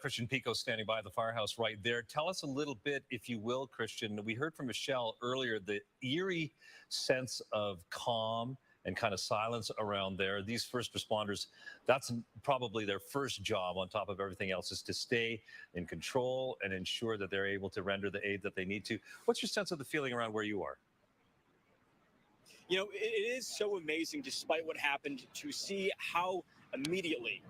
Christian Pico standing by the firehouse right there. Tell us a little bit, if you will, Christian. We heard from Michelle earlier the eerie sense of calm and kind of silence around there. These first responders, that's probably their first job on top of everything else, is to stay in control and ensure that they're able to render the aid that they need to. What's your sense of the feeling around where you are? You know, it is so amazing, despite what happened, to see how immediately,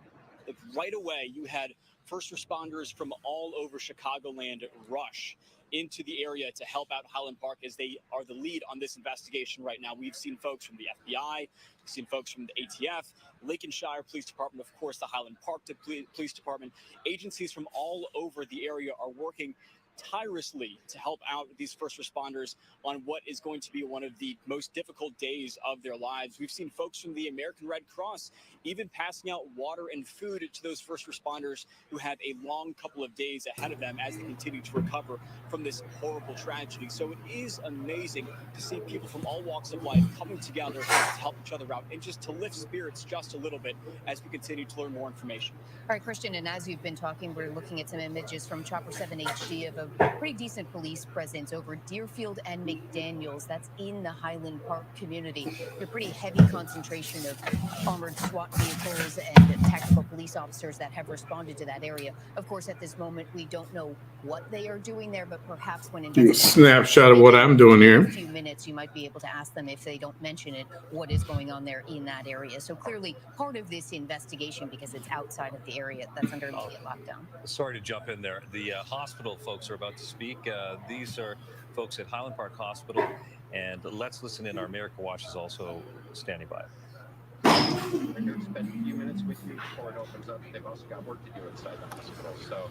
like right away, you had first responders from all over Chicagoland rush into the area to help out Highland Park, as they are the lead on this investigation right now. We've seen folks from the FBI, we've seen folks from the ATF, Lincolnshire Police Department, of course, the Highland Park Police Department. Agencies from all over the area are working tirelessly to help out these first responders on what is going to be one of the most difficult days of their lives. We've seen folks from the American Red Cross even passing out water and food to those first responders who have a long couple of days ahead of them as they continue to recover from this horrible tragedy. So it is amazing to see people from all walks of life coming together to help each other out and just to lift spirits just a little bit as we continue to learn more information. All right, Christian, and as you've been talking, we're looking at some images from Chopper 7 HD of a pretty decent police presence over Deerfield and McDaniels. That's in the Highland Park community. A pretty heavy concentration of armored SWAT vehicles and tactical police officers that have responded to that area. Of course, at this moment, we don't know what they are doing there, but perhaps when Snapshot of what I'm doing in a here. few minutes, you might be able to ask them, if they don't mention it, what is going on there in that area. So clearly part of this investigation, because it's outside of the area that's under immediate lockdown. Sorry to jump in there. The hospital folks are about to speak. These are folks at Highland Park Hospital, and let's listen in. Our America Watch is also standing by. We're here to spend a few minutes with you before it opens up. They've also got work to do inside the hospital, so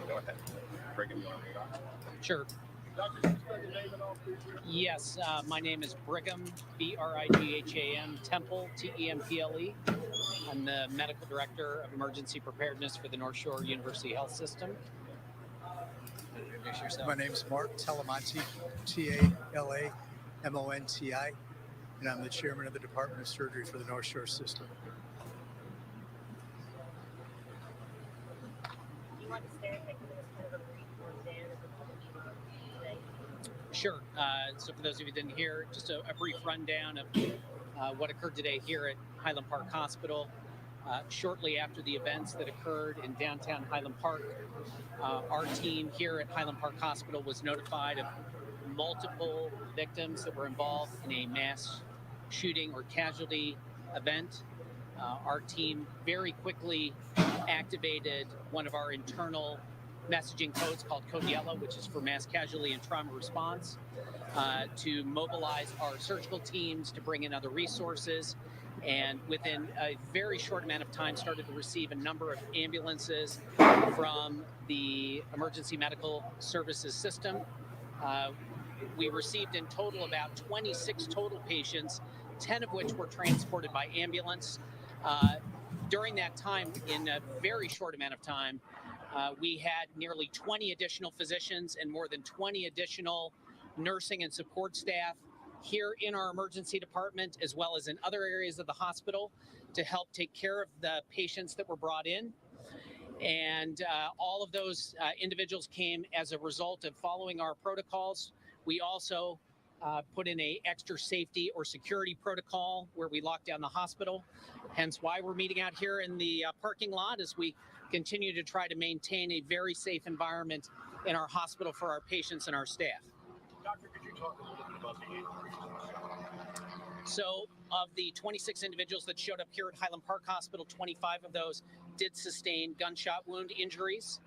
go ahead. Brigham, you want to read off? Sure. Yes, my name is Brigham, Brigham, Temple, Temple. I'm the medical director of emergency preparedness for the North Shore University Health System. Introduce yourself. My name is Mark Talamonti, Talamonti, and I'm the chairman of the Department of Surgery for the North Shore System. Sure. So for those of you who didn't hear, just a brief rundown of what occurred today here at Highland Park Hospital. Shortly after the events that occurred in downtown Highland Park, our team here at Highland Park Hospital was notified of multiple victims that were involved in a mass shooting or casualty event. Our team very quickly activated one of our internal messaging codes called Code Yellow, which is for mass casualty and trauma response, to mobilize our surgical teams, to bring in other resources, and within a very short amount of time started to receive a number of ambulances from the emergency medical services system. We received in total about 26 total patients, 10 of which were transported by ambulance. During that time, in a very short amount of time, we had nearly 20 additional physicians and more than 20 additional nursing and support staff here in our emergency department, as well as in other areas of the hospital, to help take care of the patients that were brought in. And all of those individuals came as a result of following our protocols. We also put in a extra safety or security protocol where we locked down the hospital. Hence why we're meeting out here in the parking lot as we continue to try to maintain a very safe environment in our hospital for our patients and our staff. Doctor, could you talk a little bit about the age? So of the 26 individuals that showed up here at Highland Park Hospital, 25 of those did sustain gunshot wound injuries.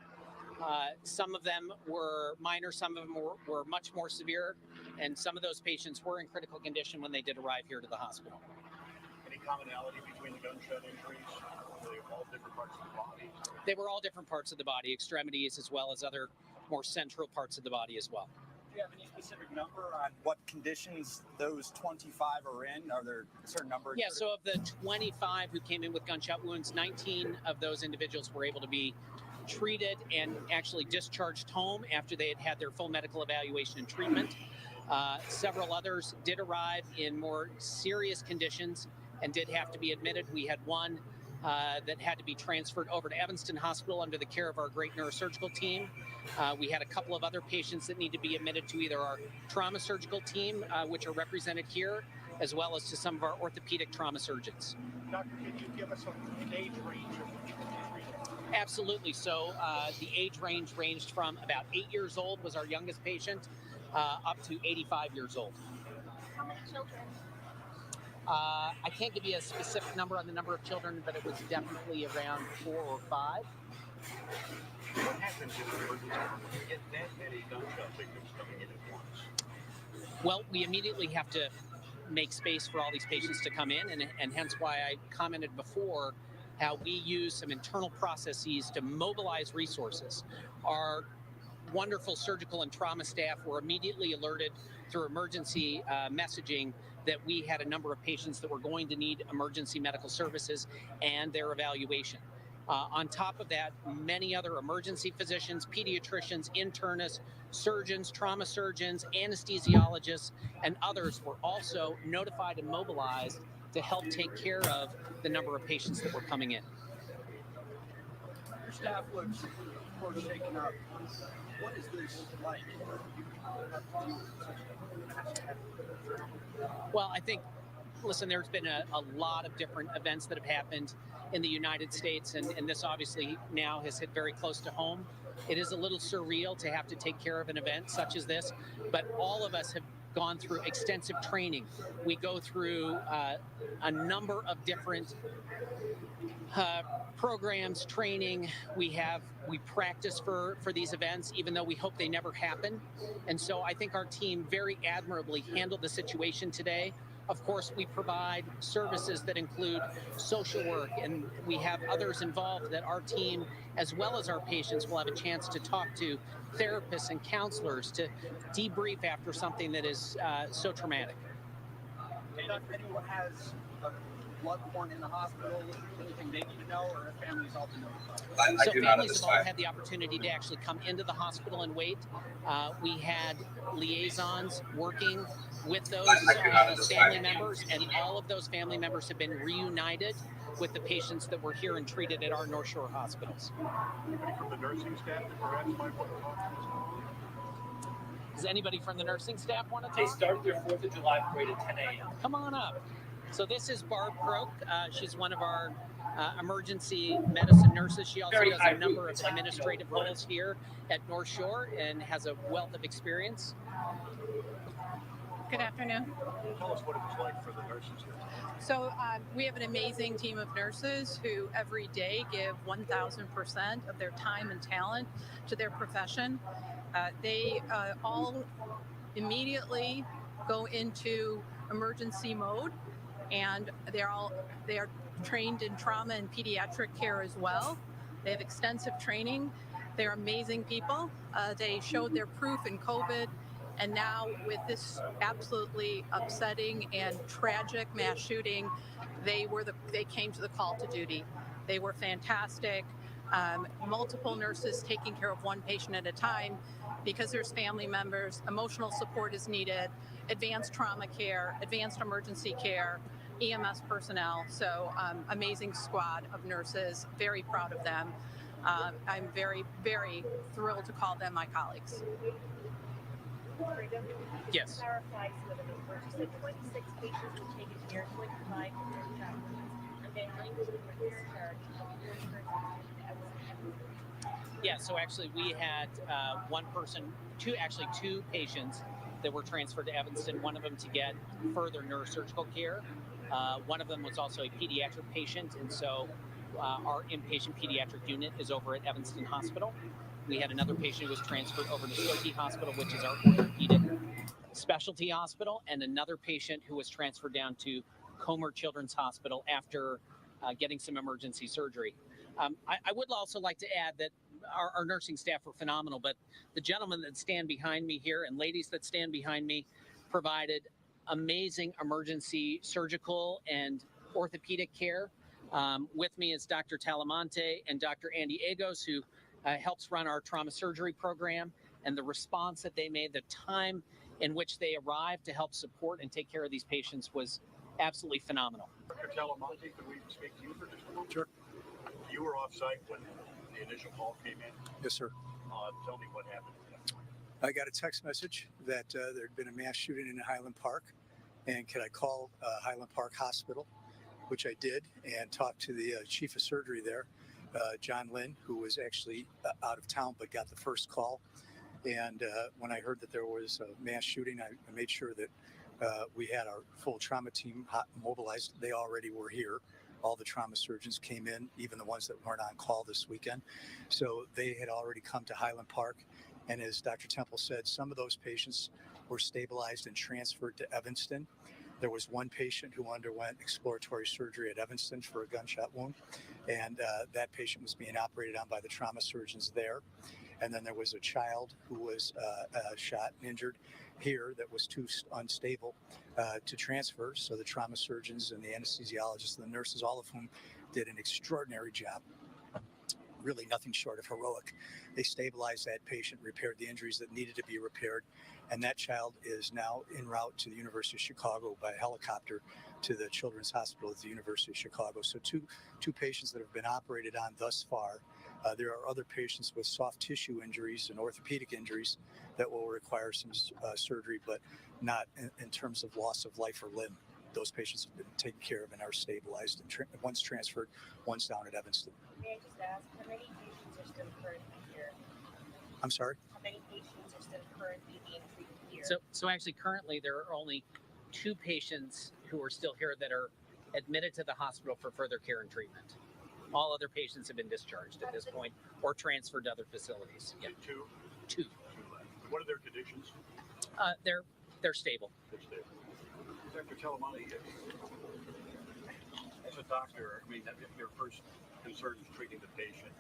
Some of them were minor, some of them were much more severe, and some of those patients were in critical condition when they did arrive here to the hospital. Any commonality between the gunshot injuries? Were they all different parts of the body? They were all different parts of the body, extremities, as well as other more central parts of the body as well. Do you have any specific number on what conditions those 25 are in? Are there a certain number? Yeah, so of the 25 who came in with gunshot wounds, 19 of those individuals were able to be treated and actually discharged home after they had had their full medical evaluation and treatment. Several others did arrive in more serious conditions and did have to be admitted. We had one that had to be transferred over to Evanston Hospital under the care of our great neurosurgical team. We had a couple of other patients that need to be admitted to either our trauma surgical team, which are represented here, as well as to some of our orthopedic trauma surgeons. Doctor, can you give us an age range of what you've been treating? Absolutely. So the age range ranged from about 8 years old was our youngest patient, up to 85 years old. How many children? I can't give you a specific number on the number of children, but it was definitely around 4 or 5. What happens in an emergency room when you get that many gunshot victims coming in at once? Well, we immediately have to make space for all these patients to come in, and hence why I commented before how we use some internal processes to mobilize resources. Our wonderful surgical and trauma staff were immediately alerted through emergency messaging that we had a number of patients that were going to need emergency medical services and their evaluation. On top of that, many other emergency physicians, pediatricians, internists, surgeons, trauma surgeons, anesthesiologists, and others were also notified and mobilized to help take care of the number of patients that were coming in. Your staff looks, of course, shaken up. What is this like? Well, I think, listen, there's been a lot of different events that have happened in the United States, and this obviously now has hit very close to home. It is a little surreal to have to take care of an event such as this, but all of us have gone through extensive training. We go through a number of different programs, training. We practice for these events, even though we hope they never happen. And so I think our team very admirably handled the situation today. Of course, we provide services that include social work, and we have others involved that our team, as well as our patients, will have a chance to talk to therapists and counselors to debrief after something that is so traumatic. If anyone has a loved one in the hospital, anything they need to know, or if families all to know? So families have all had the opportunity to actually come into the hospital and wait. We had liaisons working with those family members, and all of those family members have been reunited with the patients that were here and treated at our North Shore hospitals. Anybody from the nursing staff that perhaps might want to talk to us? Does anybody from the nursing staff want to talk? They started their 4th of July parade at 10 a.m. Come on up. So this is Barb Croak. She's one of our emergency medicine nurses. She also does a number of administrative roles here at North Shore and has a wealth of experience. Good afternoon. Tell us what it was like for the nurses here. So we have an amazing team of nurses who every day give 1,000% of their time and talent to their profession. They all immediately go into emergency mode, and they are trained in trauma and pediatric care as well. They have extensive training. They're amazing people. They showed their proof in COVID, and now with this absolutely upsetting and tragic mass shooting, they came to the call to duty. They were fantastic. Multiple nurses taking care of one patient at a time because there's family members. Emotional support is needed. Advanced trauma care, advanced emergency care, EMS personnel. So amazing squad of nurses. Very proud of them. I'm very, very thrilled to call them my colleagues. Yes. Clarify some of the numbers. You said 26 patients were taken here, 25 were travelers, and then 19 were discharged. Yeah, so actually we had two patients that were transferred to Evanston, one of them to get further neurosurgical care. One of them was also a pediatric patient, and so our inpatient pediatric unit is over at Evanston Hospital. We had another patient who was transferred over to Skokie Hospital, which is our orthopedic specialty hospital, and another patient who was transferred down to Comer Children's Hospital after getting some emergency surgery. I would also like to add that our nursing staff were phenomenal, but the gentlemen that stand behind me here and ladies that stand behind me provided amazing emergency surgical and orthopedic care. With me is Dr. Talamonte and Dr. Andy Agos, who helps run our trauma surgery program, and the response that they made, the time in which they arrived to help support and take care of these patients was absolutely phenomenal. Dr. Talamonte, could we speak to you for just a moment? Sure. You were off-site when the initial call came in. Yes, sir. Tell me what happened at that point. I got a text message that there had been a mass shooting in Highland Park, and could I call Highland Park Hospital, which I did, and talked to the chief of surgery there, John Lynn, who was actually out of town but got the first call. And when I heard that there was a mass shooting, I made sure that we had our full trauma team mobilized. They already were here. All the trauma surgeons came in, even the ones that weren't on call this weekend. So they had already come to Highland Park. And as Dr. Temple said, some of those patients were stabilized and transferred to Evanston. There was one patient who underwent exploratory surgery at Evanston for a gunshot wound. And that patient was being operated on by the trauma surgeons there. And then there was a child who was shot and injured here that was too unstable to transfer. So the trauma surgeons and the anesthesiologists and the nurses, all of whom did an extraordinary job, really nothing short of heroic. They stabilized that patient, repaired the injuries that needed to be repaired. And that child is now en route to the University of Chicago by helicopter to the Children's Hospital at the University of Chicago. So two patients that have been operated on thus far. There are other patients with soft tissue injuries and orthopedic injuries that will require some surgery, but not in terms of loss of life or limb. Those patients have been taken care of and are stabilized. And one's transferred, one's down at Evanston. May I just ask, how many patients are still currently here? I'm sorry? How many patients are still currently being treated here? So actually, currently, there are only 2 patients who are still here that are admitted to the hospital for further care and treatment. All other patients have been discharged at this point or transferred to other facilities. Yeah. Two. What are their conditions? They're stable. They're stable. Dr. Talamanti, as a doctor, I mean, your first concern is treating the patient.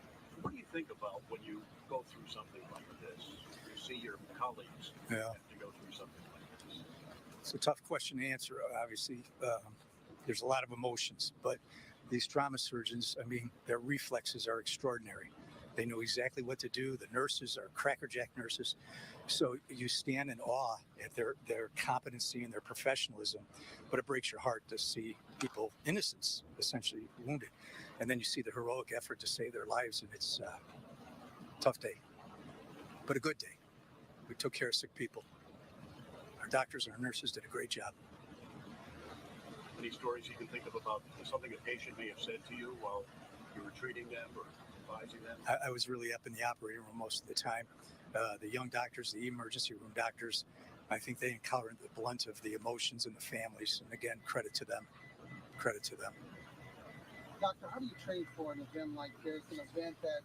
What do you think about when you go through something like this? You see your colleagues have to go through something like this. It's a tough question to answer. Obviously, there's a lot of emotions, but these trauma surgeons, I mean, their reflexes are extraordinary. They know exactly what to do. The nurses are crackerjack nurses. So you stand in awe at their competency and their professionalism, but it breaks your heart to see people, innocents, essentially wounded. And then you see the heroic effort to save their lives, and it's a tough day, but a good day. We took care of sick people. Our doctors and our nurses did a great job. Any stories you can think of about something a patient may have said to you while you were treating them or advising them? I was really up in the operating room most of the time. The young doctors, the emergency room doctors, I think they encountered the blunt of the emotions and the families. And again, credit to them. Credit to them. Doctor, how do you train for an event like this, an event that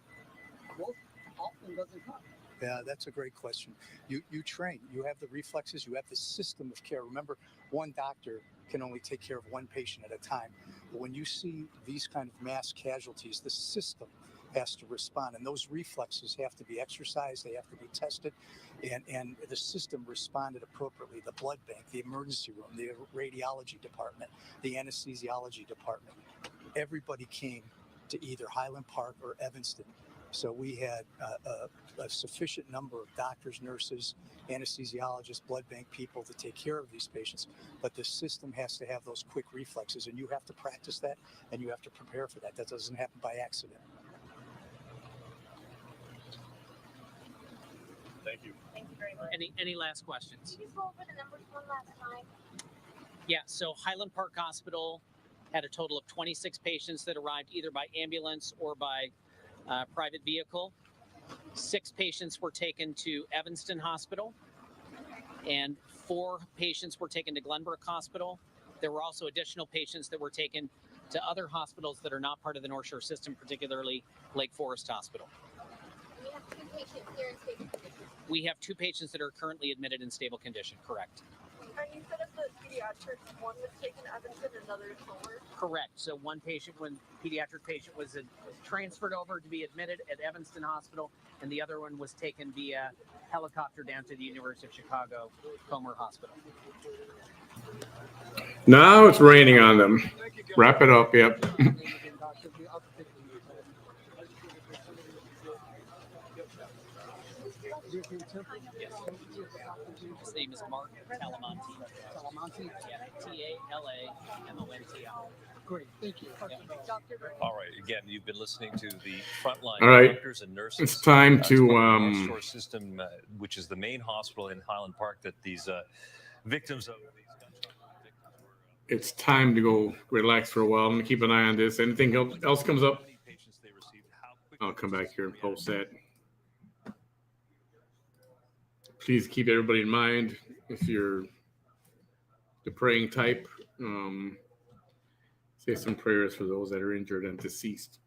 most often doesn't come? Yeah, that's a great question. You train, you have the reflexes, you have the system of care. Remember, one doctor can only take care of one patient at a time. But when you see these kind of mass casualties, the system has to respond, and those reflexes have to be exercised, they have to be tested, and the system responded appropriately. The blood bank, the emergency room, the radiology department, the anesthesiology department, everybody came to either Highland Park or Evanston. So we had a sufficient number of doctors, nurses, anesthesiologists, blood bank people to take care of these patients. But the system has to have those quick reflexes, and you have to practice that, and you have to prepare for that. That doesn't happen by accident. Thank you. Thank you very much. Any last questions? Can you just go over the numbers one last time? Yeah, so Highland Park Hospital had a total of 26 patients that arrived either by ambulance or by private vehicle. 6 patients were taken to Evanston Hospital, and 4 patients were taken to Glenbrook Hospital. There were also additional patients that were taken to other hospitals that are not part of the North Shore system, particularly Lake Forest Hospital. We have 2 patients here in stable condition. We have 2 patients that are currently admitted in stable condition, correct? And you said of the pediatrics, one was taken to Evanston, another to Comer? Correct. So one patient, one pediatric patient was transferred over to be admitted at Evanston Hospital, and the other one was taken via helicopter down to the University of Chicago Comer Hospital. Now it's raining on them. Wrap it up. Yep. His name is Mark Talamanti. Talamanti? Yeah, Talamanti. Great, thank you. All right. Again, you've been listening to the frontline All right. doctors and nurses. It's time It's to part of the North Shore system, which is the main hospital in Highland Park that these victims of these gunshot victims it's time to go relax for a while. I'm gonna keep an eye on this. Anything else comes up, I'll come back here and post that. Please keep everybody in mind if you're the praying type. Say some prayers for those that are injured and deceased.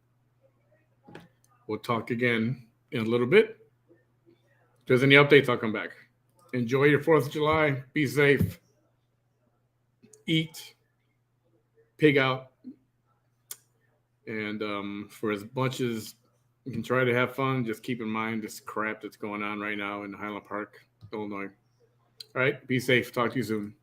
We'll talk again in a little bit. If there's any updates, I'll come back. Enjoy your 4th of July. Be safe. Eat. Pig out. And for as much as you can try to have fun, just keep in mind this crap that's going on right now in Highland Park, Illinois. All right. Be safe. Talk to you soon.